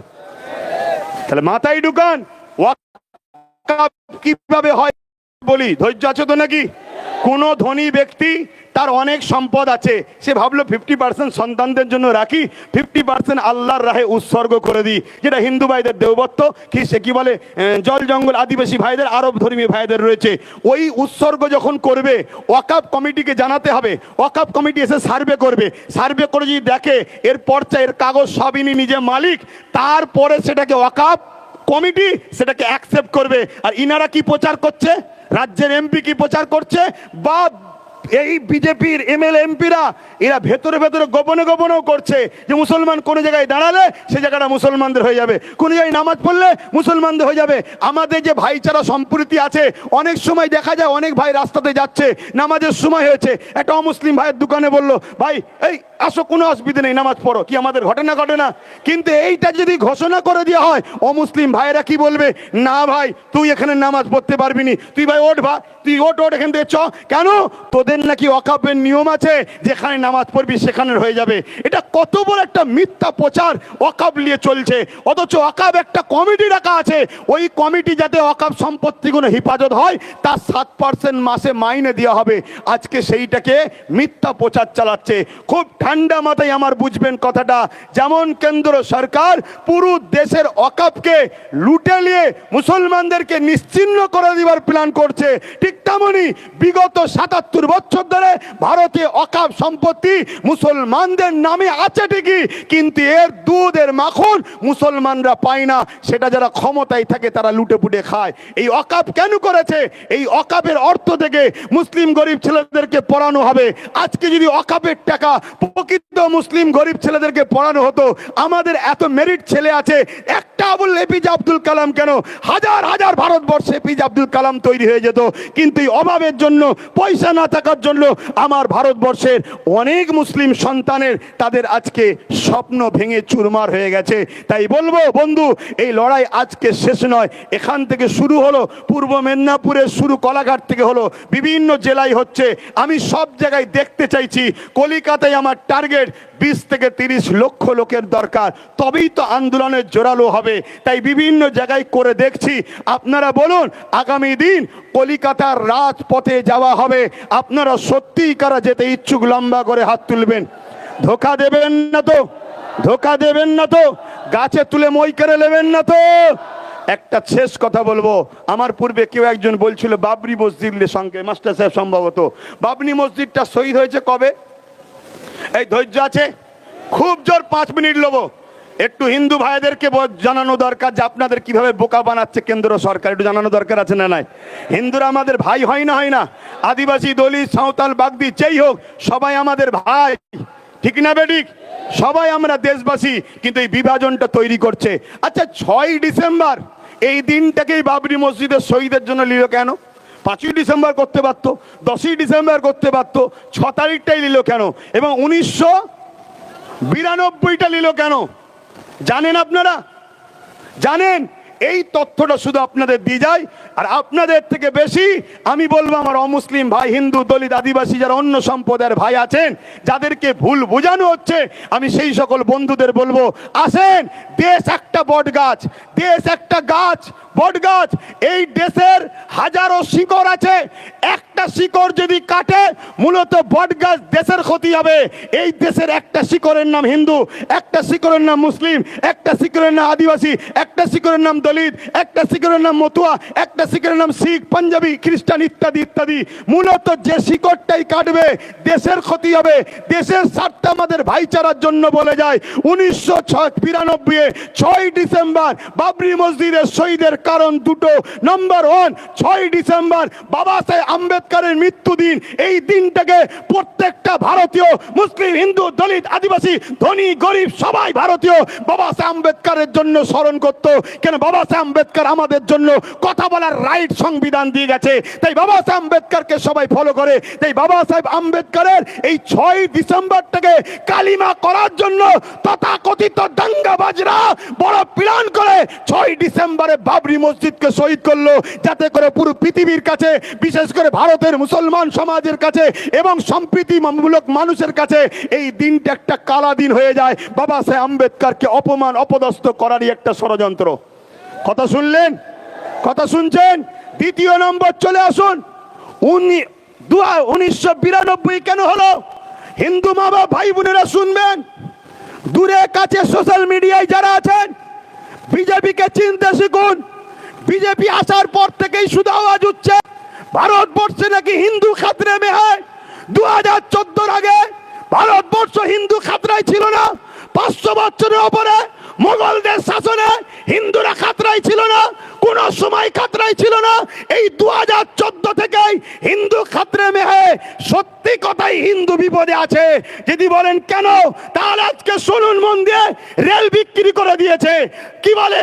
তাহলে মাথায় ঢুকান, ওয়াকাফ কিভাবে হয় বলি। ধৈর্য আছে তো নাকি? কোন ধনী ব্যক্তি তার অনেক সম্পদ আছে, সে ভাবলো 50% সন্তানদের জন্য রাখি, 50% আল্লাহর রাহে উৎসর্গ করে দিই, যেটা হিন্দু ভাইদের দেবত্ব কি সে কি বলে জল জঙ্গল আদিবাসী ভাইদের আরব ধর্মী ভাইদের রয়েছে। ওই উৎসর্গ যখন করবে ওয়াকাফ কমিটিকে জানাতে হবে, ওয়াকাফ কমিটি এসে সার্ভে করবে, সার্ভে করে যদি দেখে এর পর্চা এর কাগজ সবই নিজে মালিক, তারপরে সেটাকে ওয়াকাফ কমিটি সেটাকে অ্যাকসেপ্ট করবে। আর ইনারা কি প্রচার করছে, রাজ্যের এমপি কি প্রচার করছে, বা এই বিজেপির এমএলএ এমপিরা এরা ভেতরে ভেতরে গোপনে গোপনেও করছে যে মুসলমান কোন জায়গায় দাঁড়ালে সে জায়গাটা মুসলমানদের হয়ে যাবে, কোন জায়গায় নামাজ পড়লে মুসলমানদের হয়ে যাবে। আমাদের যে ভাইচারা সম্প্রীতি আছে, অনেক সময় দেখা যায় অনেক ভাই রাস্তাতে যাচ্ছে, নামাজের সময় হয়েছে, একটা অমুসলিম ভাইয়ের দোকানে বললো ভাই এই আসো, কোনো অসুবিধা নেই, নামাজ পড়ো, কি আমাদের ঘটনা ঘটে না? কিন্তু এইটা যদি ঘোষণা করে দেওয়া হয়, অমুসলিম ভাইয়েরা কি বলবে, না ভাই তুই এখানে নামাজ পড়তে পারবি নি, তুই ভাই ওঠ, ভাই তুই ওঠ এখান থেকে চ। কেন? তোদের নাকি ওয়াকাফের নিয়ম আছে, যেখানে নামাজ পড়বি সেখানে হয়ে যাবে। এটা কত বড় একটা মিথ্যা প্রচার ওয়াকাফ নিয়ে চলছে। অথচ ওয়াকাফ একটা কমিটি রাখা আছে, ওই কমিটি যাতে ওয়াকাফ সম্পত্তিগুলো হেফাজত হয় তার 7% মাসে মাইনে দেওয়া হবে। আজকে সেইটাকে মিথ্যা প্রচার চালাচ্ছে। খুব ঠান্ডা মাথায় আমার বুঝবেন কথাটা, যেমন কেন্দ্র সরকার পুরো দেশের ওয়াকাফকে লুটে নিয়ে মুসলমানদেরকে নিশ্চিহ্ন করে দেওয়ার প্ল্যান করছে, ঠিক তেমনি বিগত 77 বছর ধরে ভারতে ওয়াকাফ সম্পত্তি মুসলমানদের নামে আছে ঠিকই, কিন্তু এর দুধ এর মাখন মুসলমানরা পায় না, সেটা যারা ক্ষমতায় থাকে তারা লুটে পুটে খায়। এই ওয়াকাফ কেন করেছে? এই ওয়াকাফের অর্থ থেকে মুসলিম গরিব ছেলেদেরকে পড়ানো হবে। আজকে যদি ওয়াকাফের টাকা প্রকৃত মুসলিম গরিব ছেলেদেরকে পড়ানো হতো, আমাদের এত মেরিট ছেলে আছে, একটা বললে এপিজে আব্দুল কালাম কেন, হাজার হাজার ভারতবর্ষে এপিজে আব্দুল কালাম তৈরি হয়ে যেত। কিন্তু এই অভাবের জন্য, পয়সা না থাকার জন্য আমার ভারতবর্ষের অনেক মুসলিম সন্তানের তাদের আজকে স্বপ্ন ভেঙে চুরমার হয়ে গেছে। তাই বলবো বন্ধু, এই লড়াই আজকে শেষ নয়, এখান থেকে শুরু হলো, পূর্ব মেদিনীপুরের শুরু কলাঘাট থেকে হলো, বিভিন্ন জেলায় হচ্ছে। আমি সব জায়গায় দেখতে চাইছি। কলিকাতায় আমার টার্গেট 20 থেকে 30 লক্ষ লোকের দরকার, তবেই তো আন্দোলনের জোরালো হবে। তাই বিভিন্ন জায়গায় করে দেখছি। আপনারা বলুন, আগামী দিন কলিকাতার রাজপথে যাওয়া হবে, আপনারা সত্যিই কারা যেতে ইচ্ছুক লম্বা করে হাত তুলবেন। ধোকা দেবেন না তো? ধোকা দেবেন না তো? গাছে তুলে মই করে নেবেন না তো? একটা শেষ কথা বলবো, আমার পূর্বে কেউ একজন বলছিল বাবরি মসজিদের সঙ্গে, মাস্টার সাহেব সম্ভবত, বাবরি মসজিদটা শহীদ হয়েছে কবে? এই ধৈর্য আছে? খুব জোর 5 মিনিট নেবো। একটু হিন্দু ভাইদেরকে জানানো দরকার যে আপনাদের কিভাবে বোকা বানাচ্ছে কেন্দ্র সরকার, একটু জানানো দরকার আছে না নাই? হিন্দুরা আমাদের ভাই হয় না, হয় না? আদিবাসী, দলিত, সাঁওতাল, বাগদি যেই হোক, সবাই আমাদের ভাই, ঠিক না বেঠিক? সবাই আমরা দেশবাসী, কিন্তু এই বিভাজনটা তৈরি করছে। আচ্ছা 6 ডিসেম্বর এই দিনটাকেই বাবরি মসজিদের শহীদের জন্য নিল কেন? 5ই ডিসেম্বর করতে পারতো, 10ই ডিসেম্বর করতে পারতো, 6 তারিখটাই নিল কেন? এবং 1992টা নিল কেন? জানেন আপনারা? জানেন? এই তথ্যটা শুধু আপনাদের দিয়ে যায়। আর আপনাদের থেকে বেশি আমি বলবো আমার অমুসলিম ভাই, হিন্দু, দলিত, আদিবাসী যারা অন্য সম্প্রদায়ের ভাই আছেন, যাদেরকে ভুল বোঝানো হচ্ছে, আমি সেই সকল বন্ধুদের বলবো, আসেন, দেশ একটা বট গাছ, দেশ একটা গাছ, বট গাছ। এই দেশের হাজারো শিকড় আছে, একটা শিকড় যদি কাটে মূলত বট গাছ দেশের ক্ষতি হবে। এই দেশের একটা শিকড়ের নাম হিন্দু, একটা শিকড়ের নাম মুসলিম, একটা শিকড়ের নাম আদিবাসী, একটা শিকড়ের নাম দলিত, একটা শিকড়ের নাম মতুয়া, একটা শিকড়ের নাম শিখ, পাঞ্জাবি, খ্রিস্টান ইত্যাদি ইত্যাদি। মূলত যে শিকড়টাই কাটবে দেশের ক্ষতি হবে। দেশের স্বার্থে আমাদের ভাইচারার জন্য বলে যায় 1992 6 ডিসেম্বর বাবরি মসজিদের শহীদের কারণ দুটো। নম্বর 1, 6 ডিসেম্বর বাবা সাহেব আম্বেদকরের মৃত্যু দিন। এই দিনটাকে প্রত্যেকটা ভারতীয়, মুসলিম, হিন্দু, দলিত, আদিবাসী, ধনী, গরিব সবাই ভারতীয় বাবা সাহেব আম্বেদকরের জন্য স্মরণ করত। কেন? বাবা সাহেব আম্বেদকর আমাদের জন্য কথা বলার তার রাইট সংবিধান দিয়ে গেছে। তাই বাবা সাহেব আম্বেদকরকে সবাই ফলো করে। তাই বাবা সাহেব আম্বেদকরের এই 6 ডিসেম্বরটাকে কালিমা করার জন্য তথাকথিত দাঙ্গাবাজরা বড় প্ল্যান করে 6 ডিসেম্বরে বাবরি মসজিদকে শহীদ করলো, যাতে করে পুরো পৃথিবীর কাছে, বিশেষ করে ভারতের মুসলমান সমাজের কাছে এবং সম্প্রীতিমূলক মানুষের কাছে এই দিনটা একটা কালা দিন হয়ে যায়। বাবা সাহেব আম্বেদকরকে অপমান অপদস্থ করারই একটা ষড়যন্ত্র। কথা শুনলেন? কথা শুনছেন? দ্বিতীয় নম্বর চলে আসুন। 1992 কেন হলো? হিন্দু মা বাবা ভাই বোনেরা শুনবেন, দূরে কাছে সোশ্যাল মিডিয়ায় যারা আছেন, বিজেপিকে চিনতে শিখুন। বিজেপি আসার পর থেকেই শুধু আওয়াজ উঠছে ভারতবর্ষে নাকি হিন্দু খাতরে মে হয়। 2014 আগে ভারতবর্ষ হিন্দু খাতরায় ছিল না। 500 বছরের উপরে মোগলদের শাসনে হিন্দুরা খাতরাই ছিল না, কোন সময় খাতরাই ছিল না। এই 2014 থেকেই হিন্দু খাতরে মে হয়। সত্যি কথাই হিন্দু বিপদে আছে। যদি বলেন কেন, তাহলে আজকে শুনুন মন দিয়ে। রেল বিক্রি করে দিয়েছে, কি বলে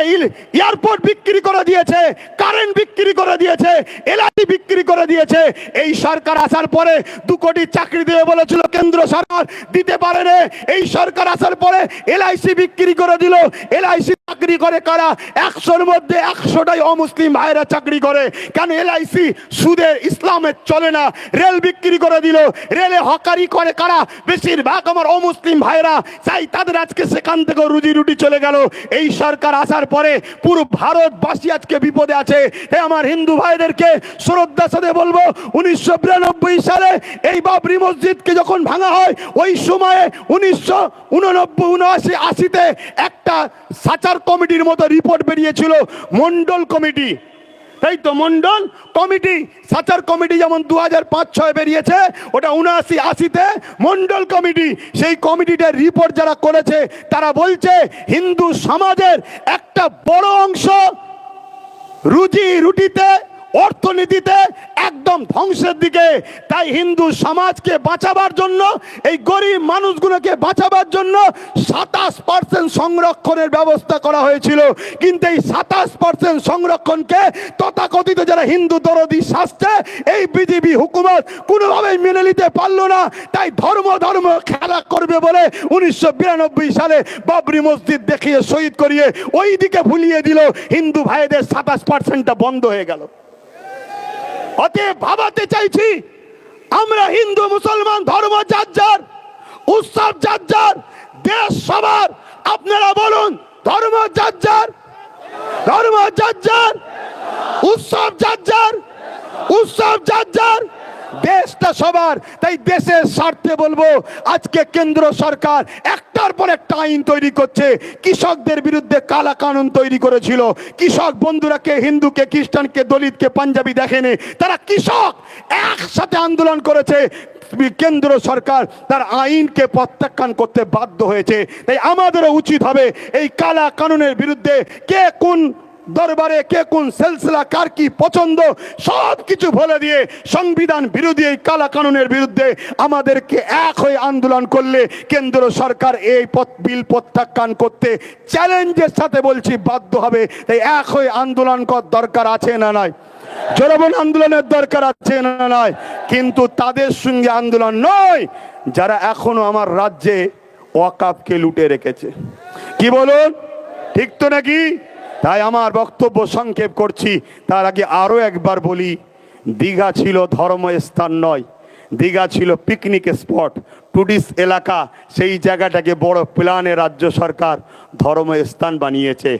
এয়ারপোর্ট বিক্রি করে দিয়েছে, কারেন্ট বিক্রি করে দিয়েছে, এলআইসি বিক্রি করে দিয়েছে। এই সরকার আসার পরে 2 কোটি চাকরি দেবে বলেছিল কেন্দ্র সরকার, দিতে পারেনি। এই সরকার আসার পরে এলআইসি বিক্রি করে দিল। এলআইসি চাকরি করে কারা? 100-র মধ্যে 100টাই অমুসলিম ভাইরা চাকরি করে। কেন? এলআইসি সুদের, ইসলামের চলে না। রেল বিক্রি করে দিল। রেলে হকারি করে কারা? বেশিরভাগ আমার অমুসলিম ভাইরা। চাই তাদের আজকে সেখান থেকে রুজি রুটি চলে গেল। এই সরকার আসার পরে পুরো ভারতবাসী আজকে বিপদে আছে। আমার হিন্দু ভাইদেরকে শ্রদ্ধার সাথে বলবো, 1992 সালে এই বাবরি মসজিদকে যখন ভাঙা হয়, ওই সময়ে 1989-80-তে একটা সাচার কমিটির মতো রিপোর্ট বেরিয়েছিল, মন্ডল কমিটি। তাই তো, মন্ডল কমিটি, সাচার কমিটি যেমন 2005-06 বেরিয়েছে, ওটা 79-80-তে মন্ডল কমিটি। সেই কমিটিটার রিপোর্ট যারা করেছে তারা বলছে হিন্দু সমাজের একটা বড় অংশ রুজি রুটিতে, অর্থনীতিতে একদম ধ্বংসের দিকে। তাই হিন্দু সমাজকে বাঁচাবার জন্য, এই গরিব মানুষগুলোকে বাঁচাবার জন্য 27% সংরক্ষণের ব্যবস্থা করা হয়েছিল। কিন্তু এই 27% সংরক্ষণকে তথাকথিত যারা হিন্দু দরদি শাস্ত্রে এই বিজেপি হুকুমত কোনোভাবেই মেনে নিতে পারলো না। তাই ধর্ম খেলা করবে বলে 1992 সালে বাবরি মসজিদ দেখিয়ে শহীদ করিয়ে ওই দিকে ভুলিয়ে দিল। হিন্দু ভাইদের 27%টা বন্ধ হয়ে গেল। অতএব ভাবাতে চাইছি, আমরা হিন্দু মুসলমান ধর্ম যার যার, উৎসব যার যার, দেশ সবার। আপনারা বলুন, ধর্ম যার যার, ধর্ম যার যার, উৎসব যার যার, উৎসব যার যার, দেশটা সবার। তাই দেশের স্বার্থে বলবো, আজকে কেন্দ্র সরকার একটার পর একটা আইন তৈরি করছে। কৃষকদের বিরুদ্ধে কালা কানুন তৈরি করেছিল। কৃষক বন্ধুরা কে হিন্দুকে, খ্রিস্টানকে, দলিতকে, পাঞ্জাবি দেখেনি, তারা কৃষক একসাথে আন্দোলন করেছে। কেন্দ্র সরকার তার আইনকে প্রত্যাখ্যান করতে বাধ্য হয়েছে। তাই আমাদেরও উচিত হবে এই কালা কানুনের বিরুদ্ধে, কে কোন দরবারে, কে কোন সিলসিলা, কার কি পছন্দ, সব কিছু বলে দিয়ে সংবিধান বিরোধী এই কালা কানুনের বিরুদ্ধে আমাদেরকে এক হয়ে আন্দোলন করলে কেন্দ্র সরকার এই বিল প্রত্যাখ্যান করতে চ্যালেঞ্জের সাথে বলছি বাধ্য হবে। তাই এক হয়ে আন্দোলন করার দরকার আছে না নাই? জনগণ আন্দোলনের দরকার আছে না নাই? কিন্তু তাদের সঙ্গে আন্দোলন নয় যারা এখনো আমার রাজ্যে ওয়াকাফকে লুটে রেখেছে। কি বলুন, ঠিক তো নাকি? তাই আমার বক্তব্য সংক্ষেপ করছি। তার আগে আরো একবার বলি, দীঘা ছিল ধর্মস্থান নয়, দীঘা ছিল পিকনিক স্পট, টুরিস্ট এলাকা। সেই জায়গাটাকে বড় প্ল্যানে রাজ্য সরকার ধর্মস্থান বানিয়েছে।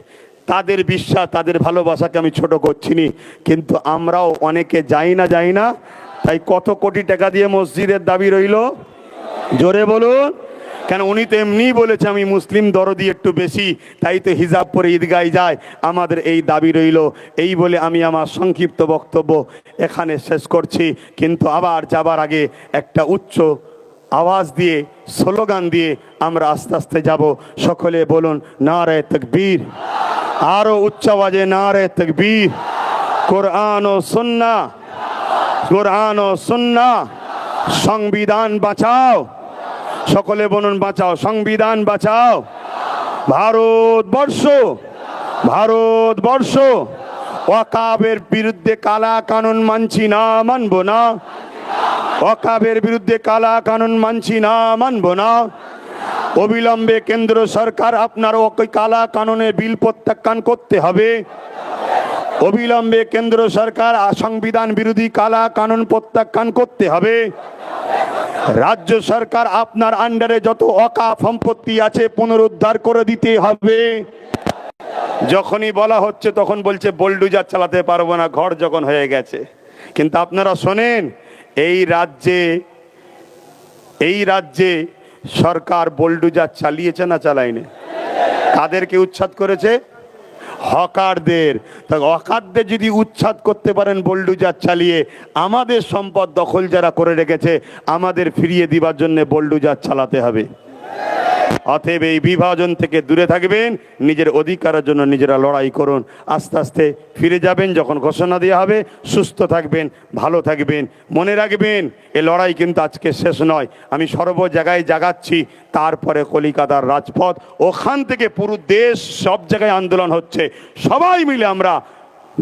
তাদের বিশ্বাস, তাদের ভালোবাসাকে আমি ছোট করছি না, কিন্তু আমরাও অনেকে যাই না। তাই কত কোটি টাকা দিয়ে মসজিদের দাবি রইল? জোরে বলুন। কেন? উনি তো এমনি বলেছে আমি মুসলিম দরদি একটু বেশি, তাই তো হিজাব পরে ঈদগায় যায়। আমাদের এই দাবি রইল। এই বলে আমি আমার সংক্ষিপ্ত বক্তব্য এখানে শেষ করছি। কিন্তু আবার যাবার আগে একটা উচ্চ আওয়াজ দিয়ে, স্লোগান দিয়ে আমরা আস্তে আস্তে যাব। সকলে বলুন নারে তাকবীর। আরো উচ্চ আওয়াজে নারে তাকবীর। কোরআন ও সুন্নাহ, কোরআন ও সুন্নাহ। সংবিধান বাঁচাও। সকলে বলুন বাঁচাও, সংবিধান বাঁচাও। ভারতবর্ষ, ভারতবর্ষ ওয়াকাবের বিরুদ্ধে কালা কানুন মানছি না, মানবো না। ওয়াকাবের বিরুদ্ধে কালা কানুন মানছি না, মানবো না। অবিলম্বে কেন্দ্র সরকার আপনার ওই কালা কানুনের বিল প্রত্যাখ্যান করতে হবে। অবিলম্বে কেন্দ্র সরকার সংবিধান বিরোধী কালা কানুন প্রত্যাখ্যান করতে হবে। রাজ্য সরকার আপনার আন্ডারে যত ওয়াকাফ সম্পত্তি আছে পুনরুদ্ধার করে দিতে হবে। যখনই বলা হচ্ছে তখন বলছে বুলডোজার চালাতে পারবো না, ঘর যখন হয়ে গেছে। কিন্তু আপনারা শোনেন, এই রাজ্যে সরকার বুলডোজার চালিয়েছে না চালায়নি? কাদেরকে উচ্ছেদ করেছে? হকারদের। তা হকারদের যদি উচ্ছেদ করতে পারেন বুলডোজার চালিয়ে, আমাদের সম্পদ দখল যারা করে রেখেছে আমাদের ফিরিয়ে দিবার জন্য বুলডোজার চালাতে হবে। অতএব এই বিভাজন থেকে দূরে থাকবেন, নিজের অধিকারের জন্য নিজেরা লড়াই করুন। আস্তে আস্তে ফিরে যাবেন যখন ঘোষণা দেওয়া হবে। সুস্থ থাকবেন, ভালো থাকবেন। মনে রাখবেন, এ লড়াই কিন্তু আজকে শেষ নয়। আমি সর্ব জায়গায় জাগাচ্ছি, তারপরে কলিকাতার রাজপথ, ওখান থেকে পুরো দেশ, সব জায়গায় আন্দোলন হচ্ছে। সবাই মিলে আমরা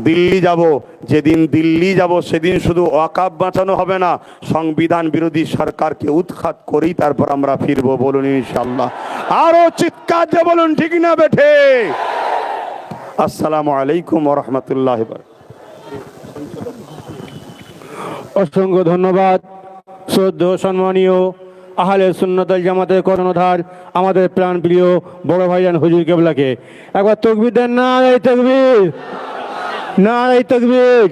দিল্লি যাব। যেদিন দিল্লি যাব সেদিন শুধু ওয়াকাফ বাঁচানো হবে না, সংবিধান বিরোধী সরকারকে উৎখাত করেই তারপর আমরা ফিরবো। বলুন ইনশাআল্লাহ। আরো চিৎকার দিয়ে বলুন, ঠিক না বেঠে? আসসালামু আলাইকুম ওয়া রাহমাতুল্লাহি ওয়া বারাকাতুহু। অসংখ্য ধন্যবাদ শ্রদ্ধেয় সম্মানীয় আহলে সুন্নাত ওয়াল জামাতের কর্ণধার আমাদের প্রাণপ্রিয় বড় ভাইজান হুজুর কেবলাকে। একবার তাকবীর দেন, নারে তাকবীর, নারে তাকবীর।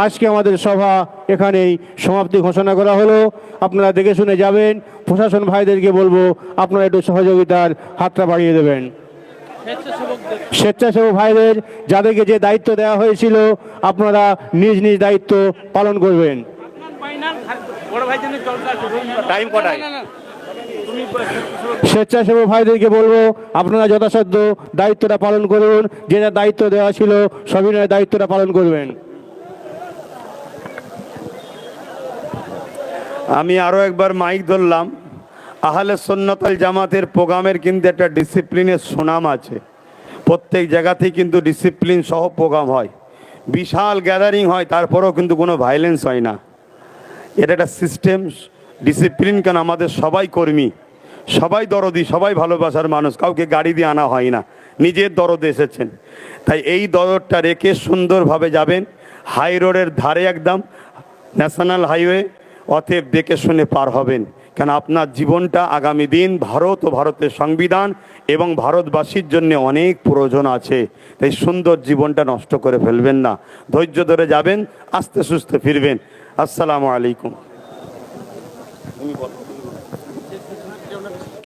আজকে আমাদের সভা এখানেই সমাপ্তি ঘোষণা করা হলো। আপনারা দেখে শুনে যাবেন। প্রশাসন ভাইদেরকে বলবো আপনারা একটু সহযোগিতার হাতটা বাড়িয়ে দেবেন। স্বেচ্ছাসেবক ভাইদের যাদেরকে যে দায়িত্ব দেওয়া হয়েছিল আপনারা নিজ নিজ দায়িত্ব পালন করবেন। স্বেচ্ছাসেবক ভাইদেরকে বলবো আপনারা যথাসাধ্য দায়িত্বটা পালন করুন। যে যা দায়িত্ব দেওয়া ছিল সবিনয় দায়িত্বটা পালন করবেন। আমি আরো একবার মাইক ধরলাম। আহলে সুন্নাত ওয়াল জামাতের প্রোগ্রামের কিন্তু একটা ডিসিপ্লিনের সুনাম আছে। প্রত্যেক জায়গাতেই কিন্তু ডিসিপ্লিন সহ প্রোগ্রাম হয়, বিশাল গ্যাদারিং হয়, তারপরেও কিন্তু কোনো ভায়োলেন্স হয় না। এটা একটা সিস্টেম, ডিসিপ্লিন। কেন, আমাদের সবাই কর্মী, সবাই দরদি, সবাই ভালোবাসার মানুষ, কাউকে গাড়ি দিয়ে আনা হয় না, নিজের দরদে এসেছেন। তাই এই দরদটা রেখে সুন্দরভাবে যাবেন। হাই রোডের ধারে একদম ন্যাশনাল হাইওয়ে, অতএব দেখে শুনে পার হবেন। কেন, আপনার জীবনটা আগামী দিন ভারত ও ভারতের সংবিধান এবং ভারতবাসীর জন্য অনেক প্রয়োজন আছে। তাই সুন্দর জীবনটা নষ্ট করে ফেলবেন না। ধৈর্য ধরে যাবেন, আস্তে সুস্থে ফিরবেন। আসসালামু আলাইকুম।